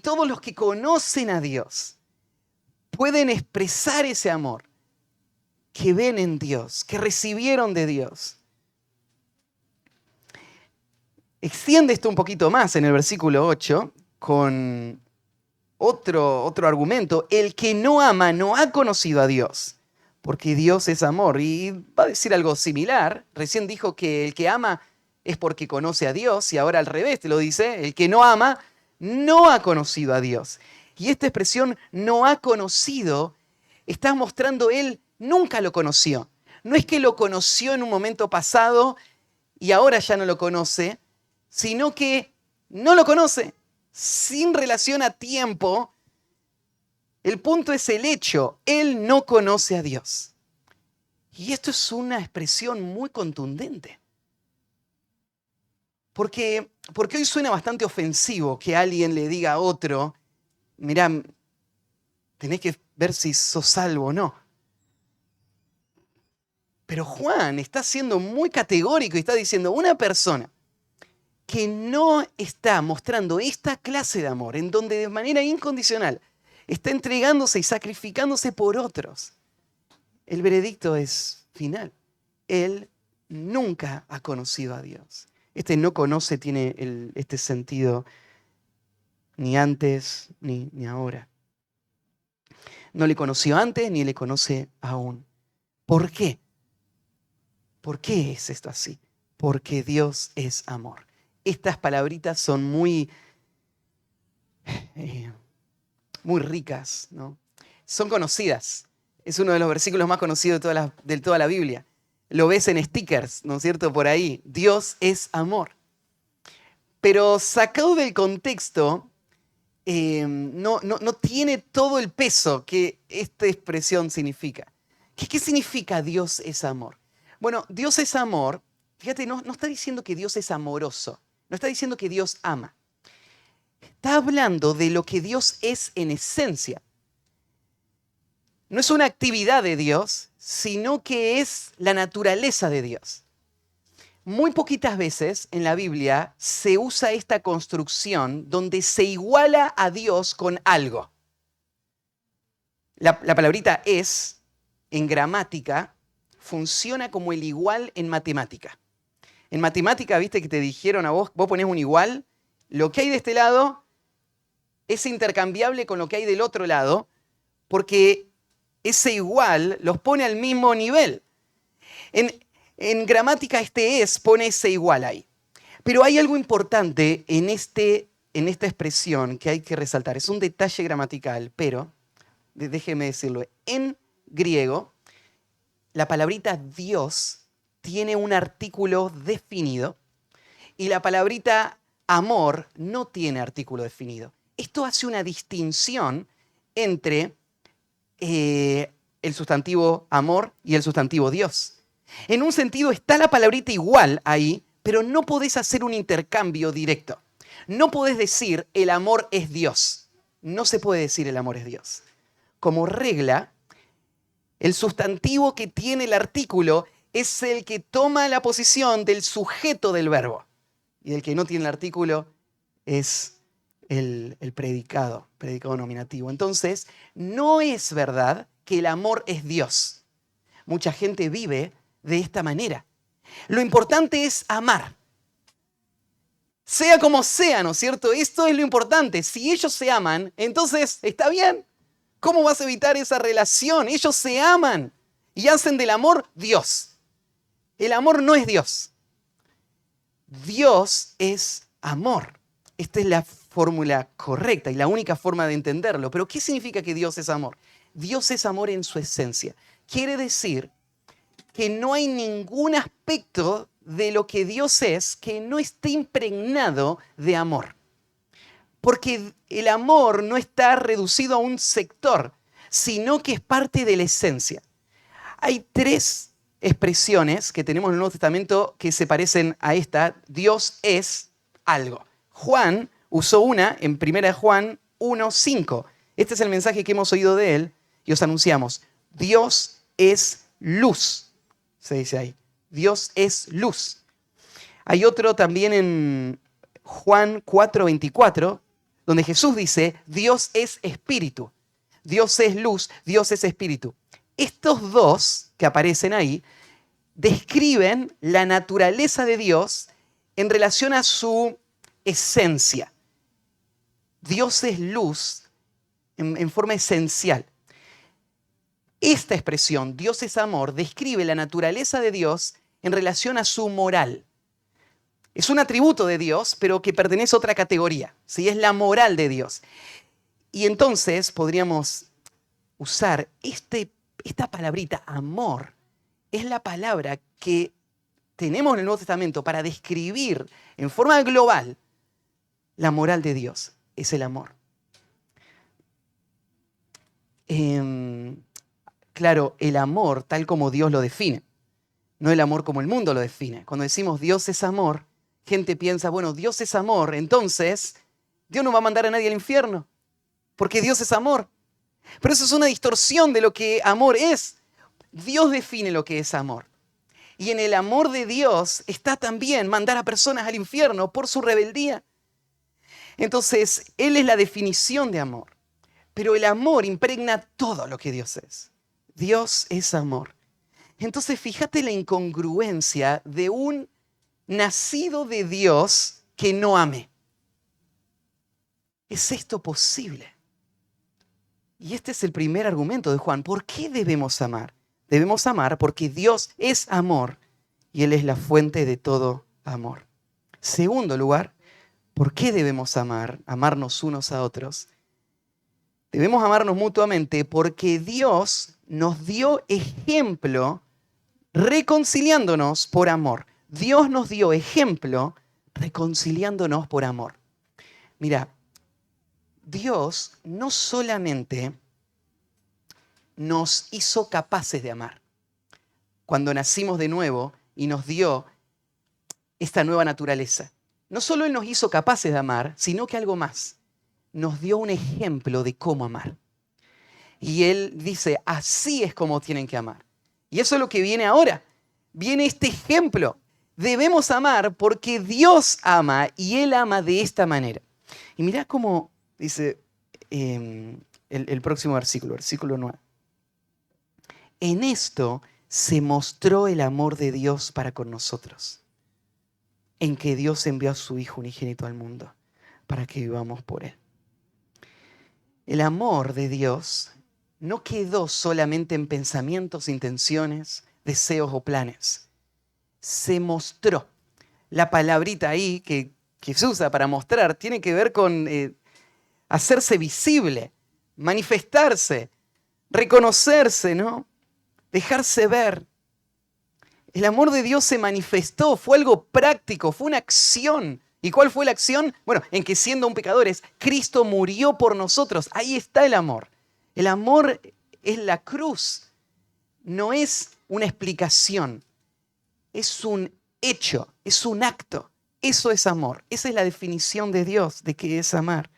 todos los que conocen a Dios pueden expresar ese amor que ven en Dios, que recibieron de Dios. Extiende esto un poquito más en el versículo 8 con otro argumento. El que no ama no ha conocido a Dios, porque Dios es amor. Y va a decir algo similar. Recién dijo que el que ama es porque conoce a Dios y ahora al revés te lo dice. El que no ama no ha conocido a Dios. Y esta expresión no ha conocido está mostrando él nunca lo conoció. No es que lo conoció en un momento pasado y ahora ya no lo conoce, sino que no lo conoce, sin relación a tiempo. El punto es el hecho, él no conoce a Dios. Y esto es una expresión muy contundente. Porque hoy suena bastante ofensivo que alguien le diga a otro, mirá, tenés que ver si sos salvo o no. Pero Juan está siendo muy categórico y está diciendo, una persona que no está mostrando esta clase de amor, en donde de manera incondicional está entregándose y sacrificándose por otros, el veredicto es final. Él nunca ha conocido a Dios. Este no conoce tiene este sentido ni antes ni ahora. No le conoció antes ni le conoce aún. ¿Por qué? ¿Por qué es esto así? Porque Dios es amor. Estas palabritas son muy ricas, ¿no? Son conocidas. Es uno de los versículos más conocidos de toda la Biblia. Lo ves en stickers, ¿no es cierto? Por ahí. Dios es amor. Pero sacado del contexto, no tiene todo el peso que esta expresión significa. ¿Qué significa Dios es amor? Bueno, Dios es amor. Fíjate, no está diciendo que Dios es amoroso. No está diciendo que Dios ama. Está hablando de lo que Dios es en esencia. No es una actividad de Dios, sino que es la naturaleza de Dios. Muy poquitas veces en la Biblia se usa esta construcción donde se iguala a Dios con algo. La palabrita es, en gramática, funciona como el igual en matemática. En matemática, viste que te dijeron a vos ponés un igual, lo que hay de este lado es intercambiable con lo que hay del otro lado, porque ese igual los pone al mismo nivel. En gramática pone ese igual ahí. Pero hay algo importante en esta expresión que hay que resaltar. Es un detalle gramatical, pero, déjeme decirlo, en griego, la palabrita Dios tiene un artículo definido y la palabrita amor no tiene artículo definido. Esto hace una distinción entre el sustantivo amor y el sustantivo Dios. En un sentido está la palabrita igual ahí, pero no podés hacer un intercambio directo. No podés decir el amor es Dios. No se puede decir el amor es Dios. Como regla, el sustantivo que tiene el artículo es el que toma la posición del sujeto del verbo. Y el que no tiene el artículo es el predicado nominativo. Entonces, no es verdad que el amor es Dios. Mucha gente vive de esta manera. Lo importante es amar. Sea como sea, ¿no es cierto? Esto es lo importante. Si ellos se aman, entonces está bien. ¿Cómo vas a evitar esa relación? Ellos se aman y hacen del amor Dios. El amor no es Dios. Dios es amor. Esta es la fórmula correcta y la única forma de entenderlo. Pero ¿qué significa que Dios es amor? Dios es amor en su esencia. Quiere decir que no hay ningún aspecto de lo que Dios es que no esté impregnado de amor. Porque el amor no está reducido a un sector, sino que es parte de la esencia. Hay tres expresiones que tenemos en el Nuevo Testamento que se parecen a esta. Dios es algo. Juan usó una en 1 Juan 1:5. Este es el mensaje que hemos oído de él y os anunciamos. Dios es luz, se dice ahí. Dios es luz. Hay otro también en Juan 4:24, donde Jesús dice, Dios es espíritu. Dios es luz, Dios es espíritu. Estos dos que aparecen ahí describen la naturaleza de Dios en relación a su esencia. Dios es luz en forma esencial. Esta expresión, Dios es amor, describe la naturaleza de Dios en relación a su moral. Es un atributo de Dios, pero que pertenece a otra categoría, ¿sí? Es la moral de Dios. Y entonces podríamos usar esta palabrita, amor, es la palabra que tenemos en el Nuevo Testamento para describir en forma global la moral de Dios. Es el amor. Claro, el amor tal como Dios lo define, no el amor como el mundo lo define. Cuando decimos Dios es amor, gente piensa, bueno, Dios es amor, entonces Dios no va a mandar a nadie al infierno, porque Dios es amor. Pero eso es una distorsión de lo que amor es. Dios define lo que es amor. Y en el amor de Dios está también mandar a personas al infierno por su rebeldía. Entonces, Él es la definición de amor. Pero el amor impregna todo lo que Dios es. Dios es amor. Entonces, fíjate la incongruencia de un nacido de Dios que no ame. ¿Es esto posible? Y este es el primer argumento de Juan. ¿Por qué debemos amar? Debemos amar porque Dios es amor y Él es la fuente de todo amor. Segundo lugar, ¿por qué debemos amar? Amarnos unos a otros. Debemos amarnos mutuamente porque Dios nos dio ejemplo reconciliándonos por amor. Dios nos dio ejemplo reconciliándonos por amor. Mira, Dios no solamente nos hizo capaces de amar cuando nacimos de nuevo y nos dio esta nueva naturaleza. No solo Él nos hizo capaces de amar, sino que algo más. Nos dio un ejemplo de cómo amar. Y Él dice, así es como tienen que amar. Y eso es lo que viene ahora. Viene este ejemplo. Debemos amar porque Dios ama y Él ama de esta manera. Y mirá cómo dice el próximo versículo, versículo 9. En esto se mostró el amor de Dios para con nosotros, en que Dios envió a su Hijo unigénito al mundo para que vivamos por Él. El amor de Dios no quedó solamente en pensamientos, intenciones, deseos o planes. Se mostró. La palabrita ahí que se usa para mostrar tiene que ver con hacerse visible, manifestarse, reconocerse, ¿no? Dejarse ver. El amor de Dios se manifestó, fue algo práctico, fue una acción. ¿Y cuál fue la acción? Bueno, en que siendo aún pecadores, Cristo murió por nosotros. Ahí está el amor. El amor es la cruz, no es una explicación, es un hecho, es un acto. Eso es amor. Esa es la definición de Dios de qué es amar.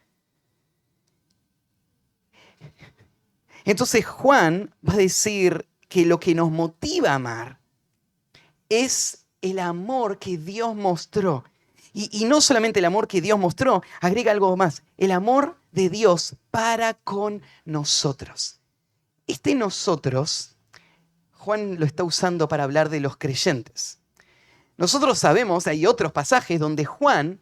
Entonces Juan va a decir que lo que nos motiva a amar es el amor que Dios mostró. Y no solamente el amor que Dios mostró, agrega algo más, el amor de Dios para con nosotros. Este nosotros, Juan lo está usando para hablar de los creyentes. Nosotros sabemos, hay otros pasajes donde Juan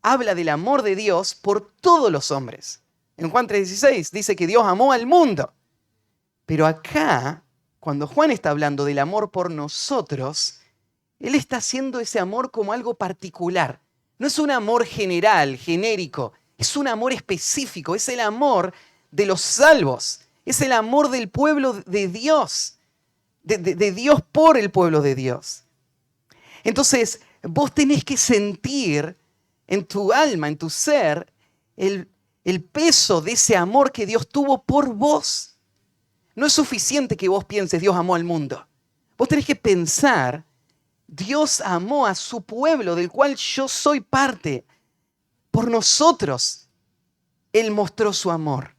habla del amor de Dios por todos los hombres. En Juan 3:16 dice que Dios amó al mundo. Pero acá, cuando Juan está hablando del amor por nosotros, Él está haciendo ese amor como algo particular. No es un amor general, genérico. Es un amor específico. Es el amor de los salvos. Es el amor del pueblo de Dios. De Dios por el pueblo de Dios. Entonces, vos tenés que sentir en tu alma, en tu ser, el peso de ese amor que Dios tuvo por vos. No es suficiente que vos pienses, Dios amó al mundo. Vos tenés que pensar, Dios amó a su pueblo, del cual yo soy parte. Por nosotros, Él mostró su amor.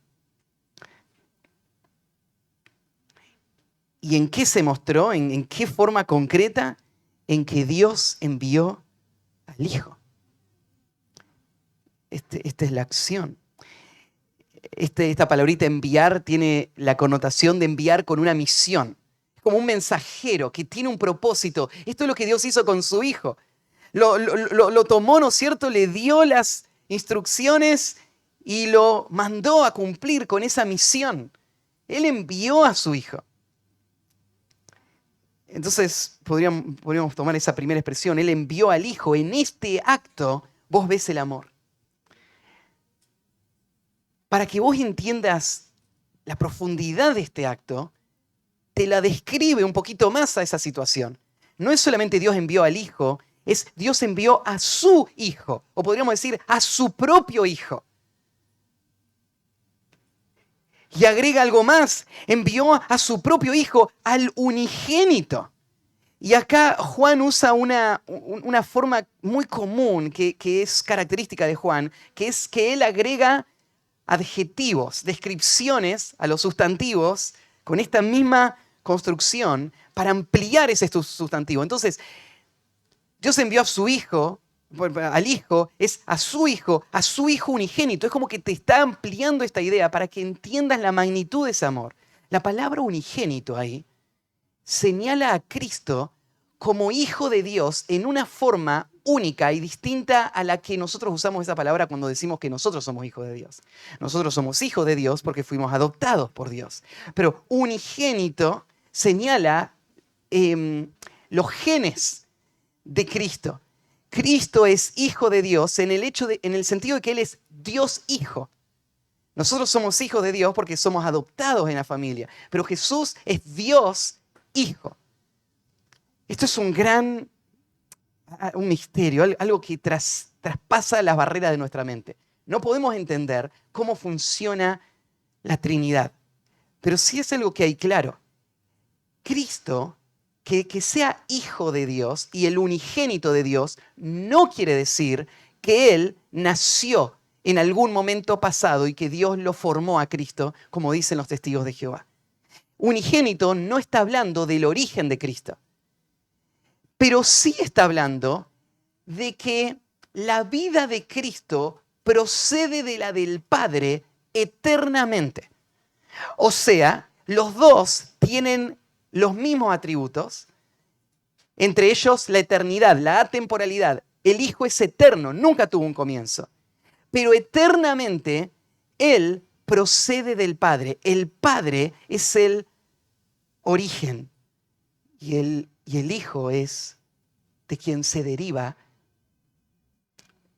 ¿Y en qué se mostró? ¿En qué forma concreta? En que Dios envió al Hijo. Esta es la acción. Esta palabrita enviar tiene la connotación de enviar con una misión. Es como un mensajero que tiene un propósito. Esto es lo que Dios hizo con su Hijo. Lo tomó, ¿no es cierto? Le dio las instrucciones y lo mandó a cumplir con esa misión. Él envió a su Hijo. Entonces podríamos tomar esa primera expresión. Él envió al Hijo. En este acto vos ves el amor. Para que vos entiendas la profundidad de este acto, te la describe un poquito más a esa situación. No es solamente Dios envió al Hijo, es Dios envió a su Hijo, o podríamos decir a su propio Hijo. Y agrega algo más, envió a su propio Hijo, al unigénito. Y acá Juan usa una forma muy común que es característica de Juan, que es que él agrega adjetivos, descripciones a los sustantivos con esta misma construcción para ampliar ese sustantivo. Entonces, Dios envió a su Hijo, al Hijo, es a su Hijo unigénito. Es como que te está ampliando esta idea para que entiendas la magnitud de ese amor. La palabra unigénito ahí señala a Cristo como Hijo de Dios en una forma única y distinta a la que nosotros usamos esa palabra cuando decimos que nosotros somos hijos de Dios. Nosotros somos hijos de Dios porque fuimos adoptados por Dios. Pero unigénito señala los genes de Cristo. Cristo es hijo de Dios en el sentido de que Él es Dios Hijo. Nosotros somos hijos de Dios porque somos adoptados en la familia. Pero Jesús es Dios Hijo. Esto es un misterio, algo que traspasa las barreras de nuestra mente. No podemos entender cómo funciona la Trinidad, pero sí es algo que hay claro. Cristo, que sea hijo de Dios y el unigénito de Dios, no quiere decir que Él nació en algún momento pasado y que Dios lo formó a Cristo, como dicen los testigos de Jehová. Unigénito no está hablando del origen de Cristo. Pero sí está hablando de que la vida de Cristo procede de la del Padre eternamente. O sea, los dos tienen los mismos atributos, entre ellos la eternidad, la atemporalidad. El Hijo es eterno, nunca tuvo un comienzo. Pero eternamente Él procede del Padre. El Padre es el origen y el Hijo es de quien se deriva,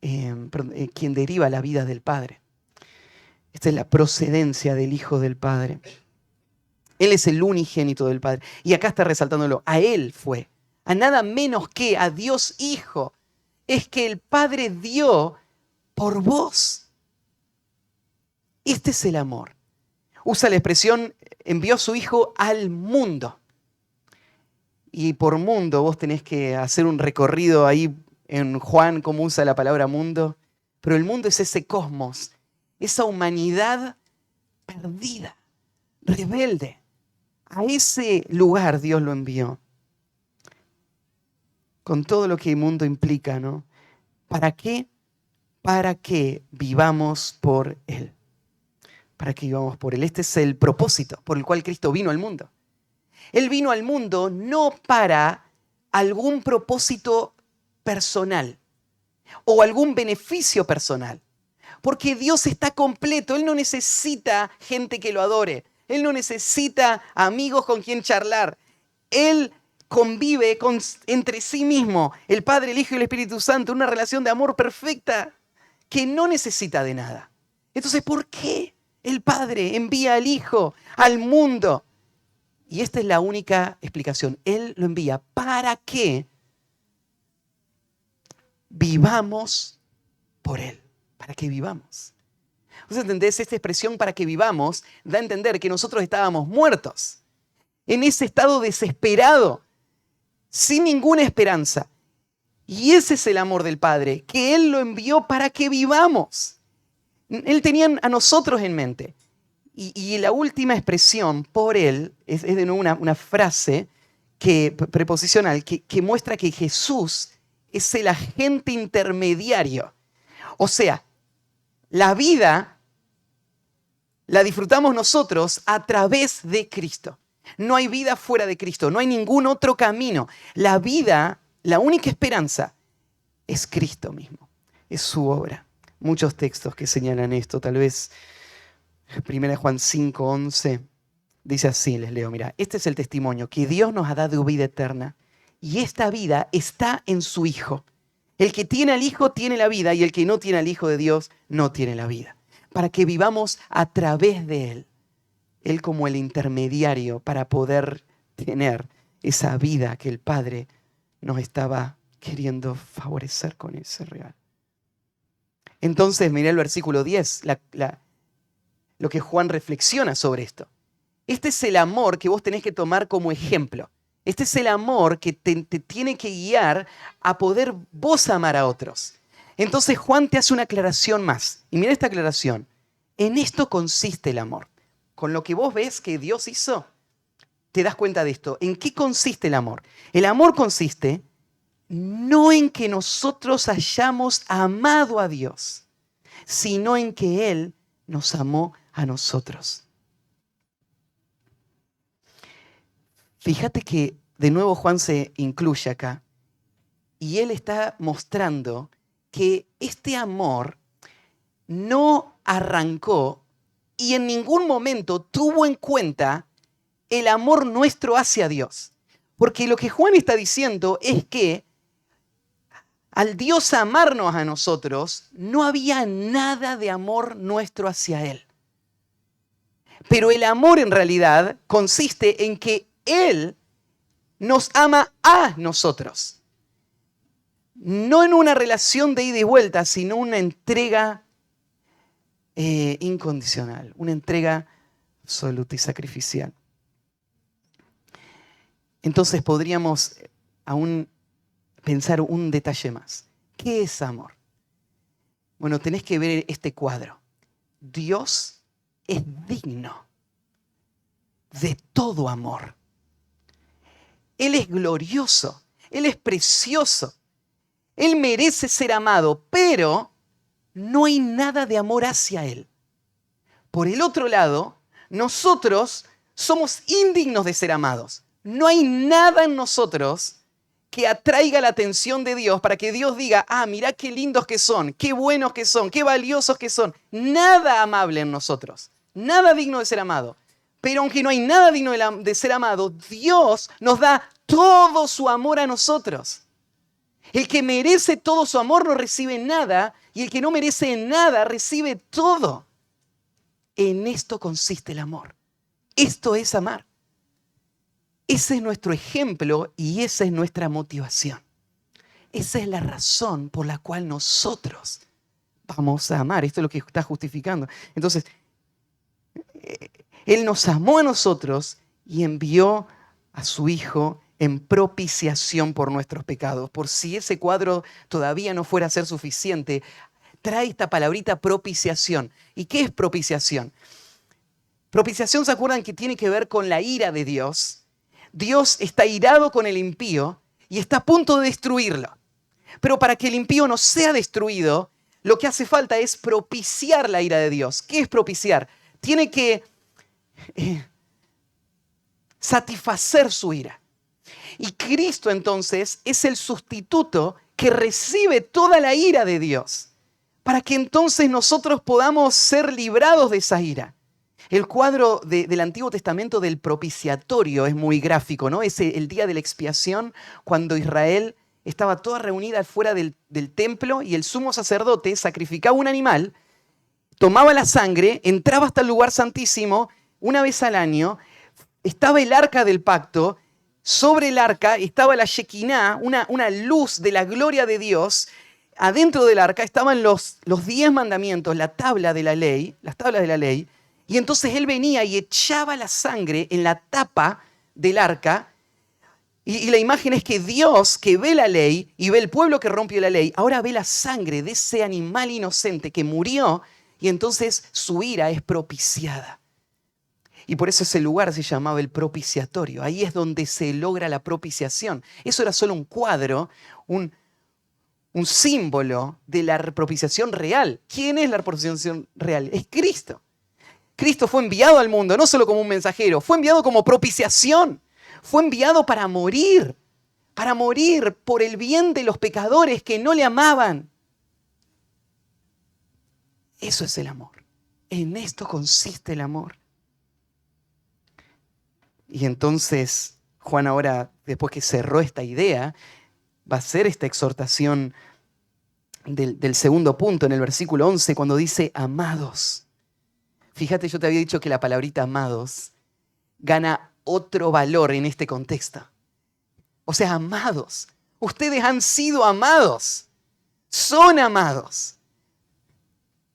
quien deriva la vida del Padre. Esta es la procedencia del Hijo del Padre. Él es el unigénito del Padre. Y acá está resaltándolo. A Él fue. A nada menos que a Dios Hijo. Es que el Padre dio por vos. Este es el amor. Usa la expresión, envió a su Hijo al mundo. Y por mundo vos tenés que hacer un recorrido ahí en Juan, cómo usa la palabra mundo. Pero el mundo es ese cosmos, esa humanidad perdida, rebelde. A ese lugar Dios lo envió. Con todo lo que el mundo implica, ¿no? ¿Para qué? Para que vivamos por Él. Para que vivamos por Él. Este es el propósito por el cual Cristo vino al mundo. Él vino al mundo no para algún propósito personal o algún beneficio personal, porque Dios está completo. Él no necesita gente que lo adore. Él no necesita amigos con quien charlar. Él convive entre sí mismo, el Padre, el Hijo y el Espíritu Santo, una relación de amor perfecta que no necesita de nada. Entonces, ¿por qué el Padre envía al Hijo al mundo? Y esta es la única explicación. Él lo envía para que vivamos por Él, para que vivamos. ¿Vos entendés? Esta expresión para que vivamos da a entender que nosotros estábamos muertos, en ese estado desesperado, sin ninguna esperanza. Y ese es el amor del Padre, que Él lo envió para que vivamos. Él tenía a nosotros en mente. Y la última expresión, por Él, es de nuevo una frase preposicional que muestra que Jesús es el agente intermediario. O sea, la vida la disfrutamos nosotros a través de Cristo. No hay vida fuera de Cristo, no hay ningún otro camino. La vida, la única esperanza, es Cristo mismo, es su obra. Muchos textos que señalan esto, tal vez 1 Juan 5:11, dice así, les leo, mira, este es el testimonio, que Dios nos ha dado vida eterna y esta vida está en su Hijo. El que tiene al Hijo tiene la vida y el que no tiene al Hijo de Dios no tiene la vida. Para que vivamos a través de Él. Él como el intermediario para poder tener esa vida que el Padre nos estaba queriendo favorecer con ese regalo. Entonces, mirá el versículo 10, lo que Juan reflexiona sobre esto. Este es el amor que vos tenés que tomar como ejemplo. Este es el amor que te tiene que guiar a poder vos amar a otros. Entonces Juan te hace una aclaración más. Y mira esta aclaración. En esto consiste el amor. Con lo que vos ves que Dios hizo, te das cuenta de esto. ¿En qué consiste el amor? El amor consiste no en que nosotros hayamos amado a Dios, sino en que Él nos amó a nosotros. Fíjate que de nuevo Juan se incluye acá y él está mostrando que este amor no arrancó y en ningún momento tuvo en cuenta el amor nuestro hacia Dios. Porque lo que Juan está diciendo es que al Dios amarnos a nosotros, no había nada de amor nuestro hacia Él. Pero el amor en realidad consiste en que Él nos ama a nosotros. No en una relación de ida y vuelta, sino una entrega incondicional, una entrega absoluta y sacrificial. Entonces podríamos aún pensar un detalle más. ¿Qué es amor? Bueno, tenés que ver este cuadro. Dios es digno de todo amor. Él es glorioso, Él es precioso, Él merece ser amado, pero no hay nada de amor hacia Él. Por el otro lado, nosotros somos indignos de ser amados. No hay nada en nosotros que atraiga la atención de Dios para que Dios diga, mirá qué lindos que son, qué buenos que son, qué valiosos que son. Nada amable en nosotros, nada digno de ser amado. Pero aunque no hay nada digno de ser amado, Dios nos da todo su amor a nosotros. El que merece todo su amor no recibe nada y el que no merece nada recibe todo. En esto consiste el amor. Esto es amar. Ese es nuestro ejemplo y esa es nuestra motivación. Esa es la razón por la cual nosotros vamos a amar. Esto es lo que está justificando. Entonces, Él nos amó a nosotros y envió a su Hijo en propiciación por nuestros pecados. Por si ese cuadro todavía no fuera a ser suficiente, trae esta palabrita propiciación. ¿Y qué es propiciación? Propiciación, ¿se acuerdan que tiene que ver con la ira de Dios? Dios está irado con el impío y está a punto de destruirlo. Pero para que el impío no sea destruido, lo que hace falta es propiciar la ira de Dios. ¿Qué es propiciar? Tiene que satisfacer su ira. Y Cristo entonces es el sustituto que recibe toda la ira de Dios, para que entonces nosotros podamos ser librados de esa ira. El cuadro del Antiguo Testamento del propiciatorio es muy gráfico, ¿no? Es el día de la expiación, cuando Israel estaba toda reunida fuera del templo y el sumo sacerdote sacrificaba un animal, tomaba la sangre, entraba hasta el lugar santísimo una vez al año, estaba el arca del pacto, sobre el arca estaba la Shekinah, una luz de la gloria de Dios. Adentro del arca estaban los 10 mandamientos, la tabla de la ley, las tablas de la ley, y entonces él venía y echaba la sangre en la tapa del arca, y la imagen es que Dios, que ve la ley y ve el pueblo que rompió la ley, ahora ve la sangre de ese animal inocente que murió, y entonces su ira es propiciada. Y por eso ese lugar se llamaba el propiciatorio. Ahí es donde se logra la propiciación. Eso era solo un cuadro, un símbolo de la propiciación real. ¿Quién es la propiciación real? Es Cristo. Cristo fue enviado al mundo, no solo como un mensajero, fue enviado como propiciación. Fue enviado para morir por el bien de los pecadores que no le amaban. Eso es el amor. En esto consiste el amor. Y entonces Juan ahora, después que cerró esta idea, va a hacer esta exhortación del segundo punto en el versículo 11, cuando dice amados. Fíjate, yo te había dicho que la palabrita amados gana otro valor en este contexto. O sea, amados. Ustedes han sido amados. Son amados.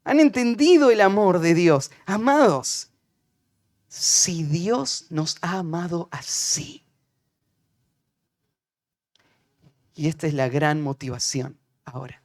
Han entendido el amor de Dios. Amados. Si Dios nos ha amado así. Y esta es la gran motivación ahora.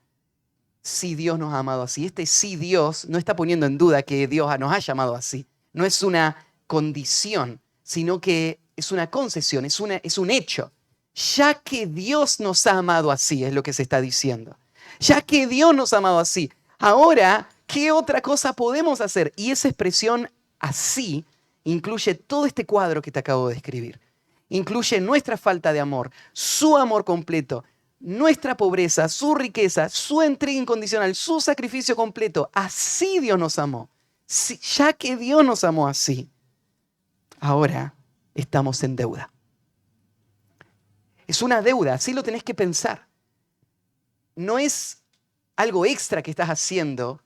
Si Dios nos ha amado así. Sí Dios no está poniendo en duda que Dios nos haya amado así. No es una condición, sino que es una concesión, es un hecho. Ya que Dios nos ha amado así, es lo que se está diciendo. Ya que Dios nos ha amado así, ahora, ¿qué otra cosa podemos hacer? Y esa expresión así incluye todo este cuadro que te acabo de describir. Incluye nuestra falta de amor, su amor completo, nuestra pobreza, su riqueza, su entrega incondicional, su sacrificio completo. Así Dios nos amó. Ya que Dios nos amó así, ahora estamos en deuda. Es una deuda, así lo tenés que pensar. No es algo extra que estás haciendo,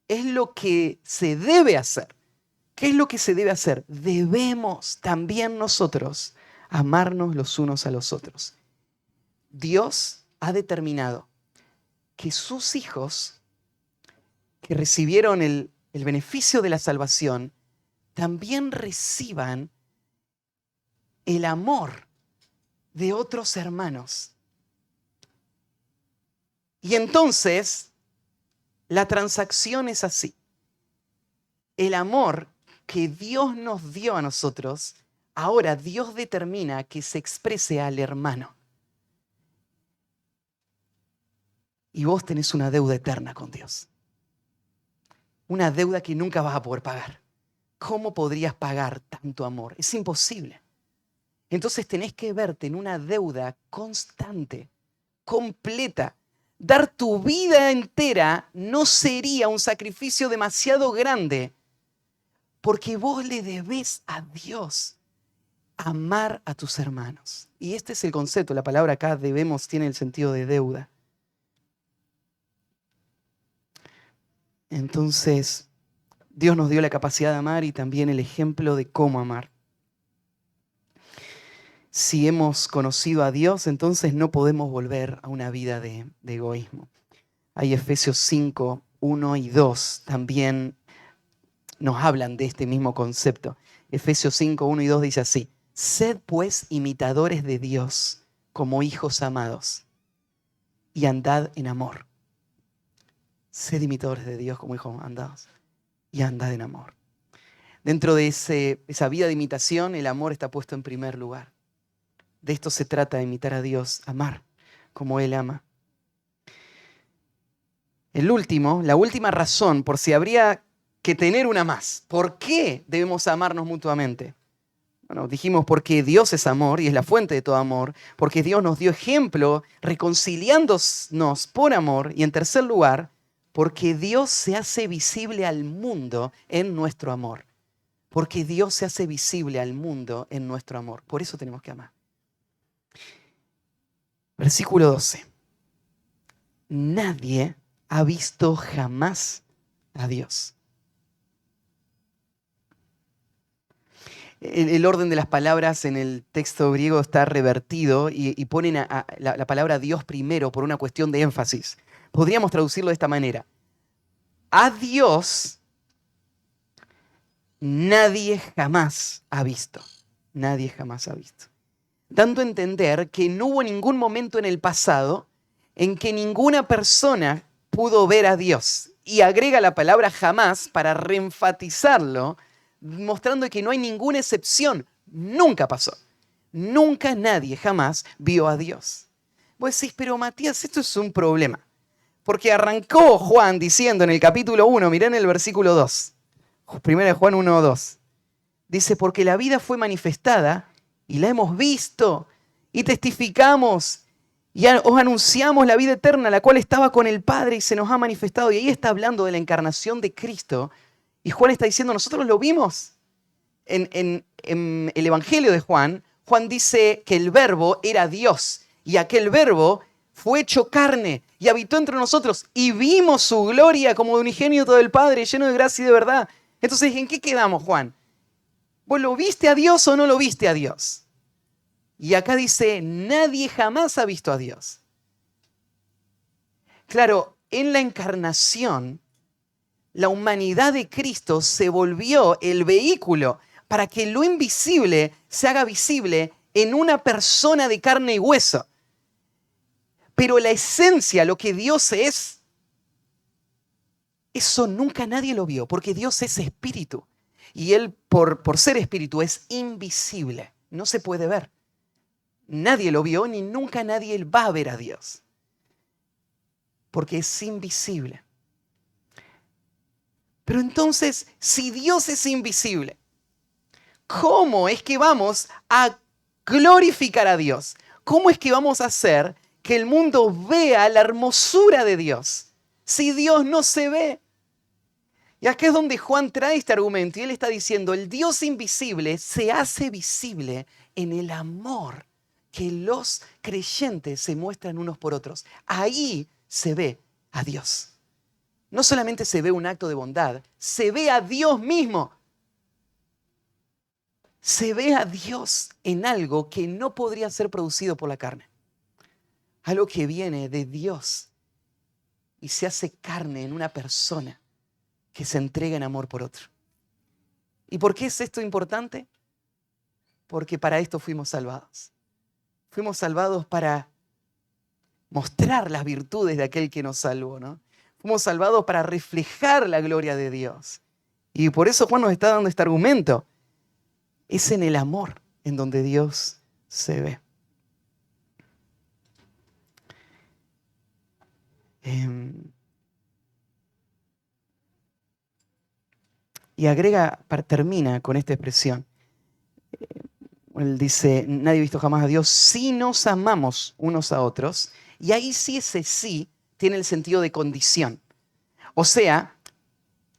es lo que se debe hacer. ¿Qué es lo que se debe hacer? Debemos también nosotros amarnos los unos a los otros. Dios ha determinado que sus hijos que recibieron el beneficio de la salvación también reciban el amor de otros hermanos. Y entonces, la transacción es así. El amor que Dios nos dio a nosotros, ahora Dios determina que se exprese al hermano. Y vos tenés una deuda eterna con Dios. Una deuda que nunca vas a poder pagar. ¿Cómo podrías pagar tanto amor? Es imposible. Entonces tenés que verte en una deuda constante, completa. Dar tu vida entera no sería un sacrificio demasiado grande, porque vos le debés a Dios amar a tus hermanos. Y este es el concepto, la palabra acá debemos tiene el sentido de deuda. Entonces, Dios nos dio la capacidad de amar y también el ejemplo de cómo amar. Si hemos conocido a Dios, entonces no podemos volver a una vida de egoísmo. Hay Efesios 5, 1 y 2 también nos hablan de este mismo concepto. Efesios 5, 1 y 2 dice así: sed pues imitadores de Dios como hijos amados y andad en amor. Sed imitadores de Dios como hijos amados y andad en amor. Dentro de esa vida de imitación, el amor está puesto en primer lugar. De esto se trata, de imitar a Dios, amar como Él ama. La última razón, por si habría que tener una más. ¿Por qué debemos amarnos mutuamente? Bueno, dijimos porque Dios es amor y es la fuente de todo amor, porque Dios nos dio ejemplo reconciliándonos por amor, y en tercer lugar, porque Dios se hace visible al mundo en nuestro amor. Porque Dios se hace visible al mundo en nuestro amor. Por eso tenemos que amar. Versículo 12. Nadie ha visto jamás a Dios. El orden de las palabras en el texto griego está revertido y ponen la palabra Dios primero por una cuestión de énfasis. Podríamos traducirlo de esta manera. A Dios nadie jamás ha visto. Nadie jamás ha visto. Dando a entender que no hubo ningún momento en el pasado en que ninguna persona pudo ver a Dios. Y agrega la palabra jamás para reenfatizarlo, mostrando que no hay ninguna excepción. Nunca pasó. Nunca nadie jamás vio a Dios. Vos decís, pero Matías, esto es un problema. Porque arrancó Juan diciendo en el capítulo 1, mirá en el versículo 2, 1 Juan 1, 2. Dice, porque la vida fue manifestada y la hemos visto y testificamos y os anunciamos la vida eterna, la cual estaba con el Padre y se nos ha manifestado. Y ahí está hablando de la encarnación de Cristo. Y Juan está diciendo, nosotros lo vimos. En el Evangelio de Juan, Juan dice que el verbo era Dios. Y aquel verbo fue hecho carne y habitó entre nosotros. Y vimos su gloria como de unigénito del Padre, lleno de gracia y de verdad. Entonces, ¿en qué quedamos, Juan? ¿Vos lo viste a Dios o no lo viste a Dios? Y acá dice, nadie jamás ha visto a Dios. Claro, en la encarnación, la humanidad de Cristo se volvió el vehículo para que lo invisible se haga visible en una persona de carne y hueso. Pero la esencia, lo que Dios es, eso nunca nadie lo vio, porque Dios es espíritu. Y Él, por ser espíritu, es invisible, no se puede ver. Nadie lo vio ni nunca nadie va a ver a Dios. Porque es invisible. Pero entonces, si Dios es invisible, ¿cómo es que vamos a glorificar a Dios? ¿Cómo es que vamos a hacer que el mundo vea la hermosura de Dios si Dios no se ve? Y acá es donde Juan trae este argumento y él está diciendo, el Dios invisible se hace visible en el amor que los creyentes se muestran unos por otros. Ahí se ve a Dios. No solamente se ve un acto de bondad, se ve a Dios mismo. Se ve a Dios en algo que no podría ser producido por la carne. Algo que viene de Dios y se hace carne en una persona que se entrega en amor por otro. ¿Y por qué es esto importante? Porque para esto fuimos salvados. Fuimos salvados para mostrar las virtudes de aquel que nos salvó, ¿no? Fuimos salvados para reflejar la gloria de Dios. Y por eso Juan nos está dando este argumento. Es en el amor en donde Dios se ve. Y termina con esta expresión. Él dice, nadie ha visto jamás a Dios si nos amamos unos a otros. Y ahí sí, ese sí tiene el sentido de condición. O sea,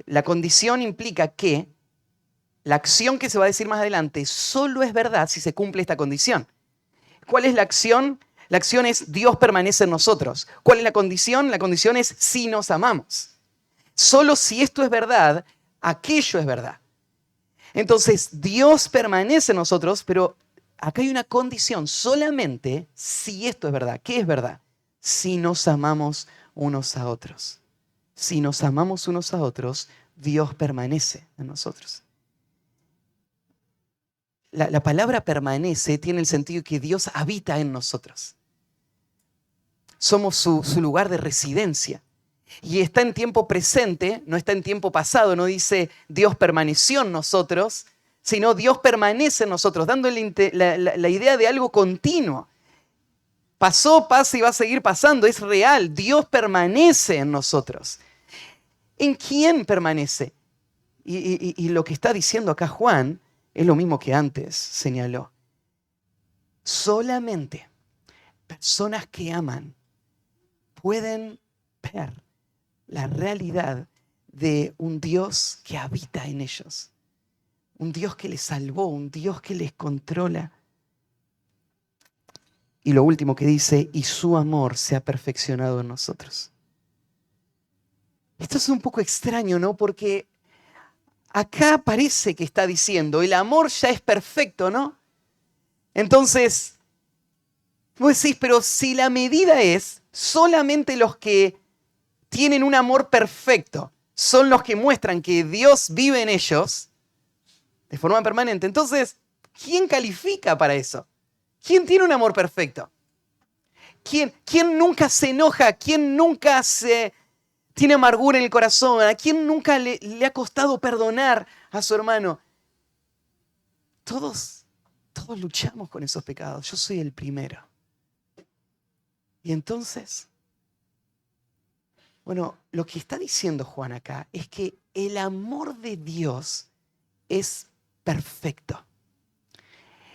la condición implica que la acción que se va a decir más adelante solo es verdad si se cumple esta condición. ¿Cuál es la acción? La acción es Dios permanece en nosotros. ¿Cuál es la condición? La condición es si nos amamos. Solo si esto es verdad, aquello es verdad. Entonces, Dios permanece en nosotros, pero acá hay una condición, solamente si esto es verdad. ¿Qué es verdad? Si nos amamos unos a otros. Si nos amamos unos a otros, Dios permanece en nosotros. La palabra permanece tiene el sentido de que Dios habita en nosotros. Somos su lugar de residencia. Y está en tiempo presente, no está en tiempo pasado, no dice Dios permaneció en nosotros, sino Dios permanece en nosotros, dándole la idea de algo continuo. Pasó, pasa y va a seguir pasando, es real, Dios permanece en nosotros. ¿En quién permanece? Y lo que está diciendo acá Juan es lo mismo que antes señaló. Solamente personas que aman pueden ver la realidad de un Dios que habita en ellos. un Dios que les salvó, un Dios que les controla. Y lo último que dice, y su amor se ha perfeccionado en nosotros. Esto es un poco extraño, ¿no? Porque acá parece que está diciendo, el amor ya es perfecto, ¿no? Entonces, vos decís, pero si la medida es solamente los que tienen un amor perfecto, son los que muestran que Dios vive en ellos de forma permanente, entonces, ¿quién califica para eso? ¿Quién tiene un amor perfecto? ¿Quién nunca se enoja? ¿Quién nunca tiene amargura en el corazón? ¿A quién nunca le ha costado perdonar a su hermano? Todos luchamos con esos pecados. Yo soy el primero. Y entonces, bueno, lo que está diciendo Juan acá es que el amor de Dios es perfecto.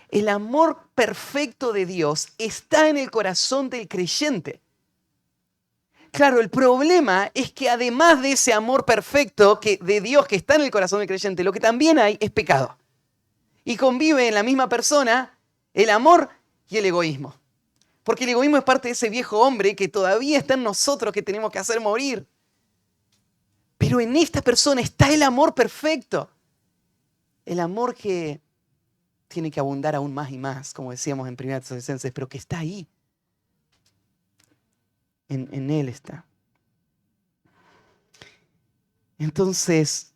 El amor perfecto de Dios está en el corazón del creyente. Claro, el problema es que además de ese amor perfecto de Dios que está en el corazón del creyente, lo que también hay es pecado. Y convive en la misma persona el amor y el egoísmo. Porque el egoísmo es parte de ese viejo hombre que todavía está en nosotros, que tenemos que hacer morir. Pero en esta persona está el amor perfecto. El amor que tiene que abundar aún más y más, como decíamos en 1 Tesalonicenses, pero que está ahí. En Él está. Entonces,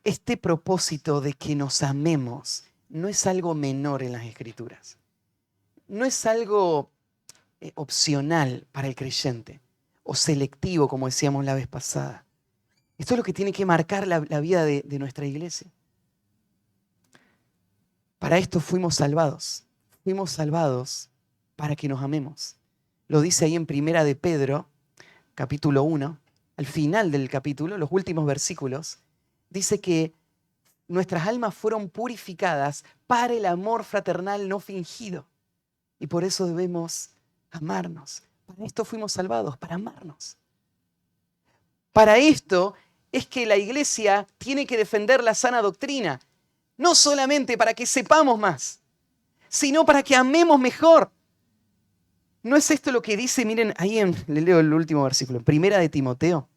este propósito de que nos amemos no es algo menor en las Escrituras. No es algo opcional para el creyente o selectivo, como decíamos la vez pasada. Esto es lo que tiene que marcar la vida de nuestra iglesia. Para esto fuimos salvados. Fuimos salvados para que nos amemos. Lo dice ahí en Primera de Pedro, capítulo 1, al final del capítulo, los últimos versículos, dice que nuestras almas fueron purificadas para el amor fraternal no fingido. Y por eso debemos amarnos. Para esto fuimos salvados, para amarnos. Para esto es que la iglesia tiene que defender la sana doctrina. No solamente para que sepamos más, sino para que amemos mejor. ¿No es esto lo que dice? Miren, ahí le leo el último versículo. Primera de Timoteo,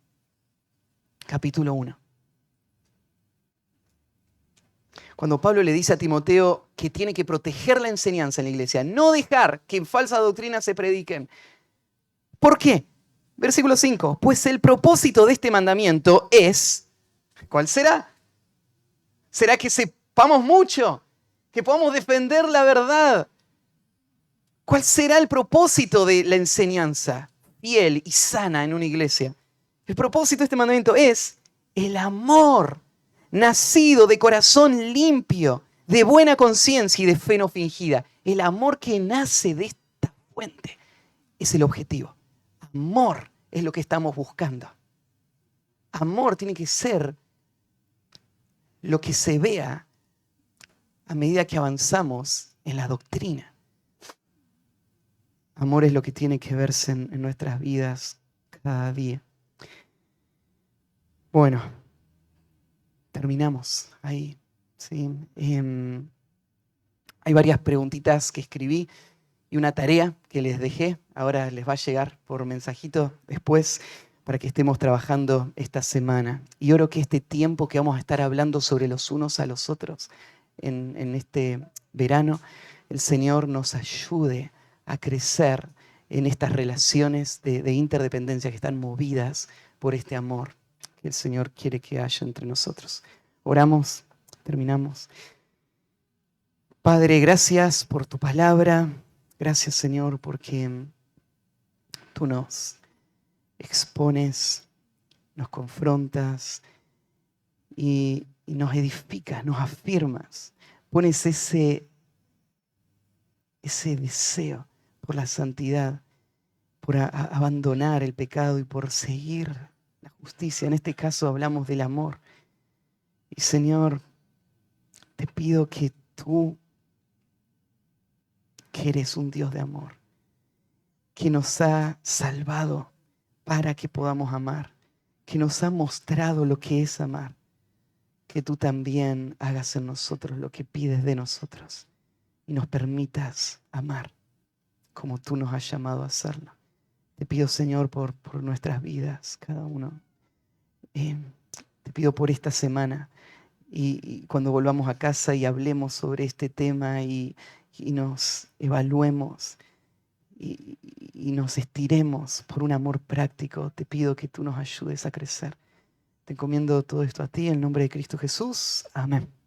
capítulo 1. Cuando Pablo le dice a Timoteo que tiene que proteger la enseñanza en la iglesia, no dejar que falsas doctrinas se prediquen. ¿Por qué? Versículo 5. Pues el propósito de este mandamiento es, ¿cuál será? ¿Será que sepamos mucho? ¿Que podamos defender la verdad? ¿Cuál será el propósito de la enseñanza fiel y sana en una iglesia? El propósito de este mandamiento es el amor nacido de corazón limpio, de buena conciencia y de fe no fingida. El amor que nace de esta fuente es el objetivo. Amor es lo que estamos buscando. Amor tiene que ser lo que se vea a medida que avanzamos en la doctrina. Amor es lo que tiene que verse en nuestras vidas cada día. Bueno, terminamos ahí. ¿Sí? Hay varias preguntitas que escribí y una tarea que les dejé. Ahora les va a llegar por mensajito después para que estemos trabajando esta semana. Y oro que este tiempo que vamos a estar hablando sobre los unos a los otros en este verano, el Señor nos ayude a crecer en estas relaciones de interdependencia que están movidas por este amor que el Señor quiere que haya entre nosotros. Oramos, terminamos. Padre, gracias por tu palabra. Gracias, Señor, porque tú nos expones, nos confrontas y nos edificas, nos afirmas. Pones ese deseo por la santidad, por abandonar el pecado y por seguir la justicia. En este caso hablamos del amor. Y Señor, te pido que tú, que eres un Dios de amor, que nos ha salvado para que podamos amar, que nos ha mostrado lo que es amar. que tú también hagas en nosotros lo que pides de nosotros y nos permitas amar como tú nos has llamado a hacerlo. Te pido, Señor, por nuestras vidas, cada uno. Te pido por esta semana y cuando volvamos a casa y hablemos sobre este tema y nos evaluemos y nos estiremos por un amor práctico, te pido que tú nos ayudes a crecer. Te encomiendo todo esto a ti, en el nombre de Cristo Jesús. Amén.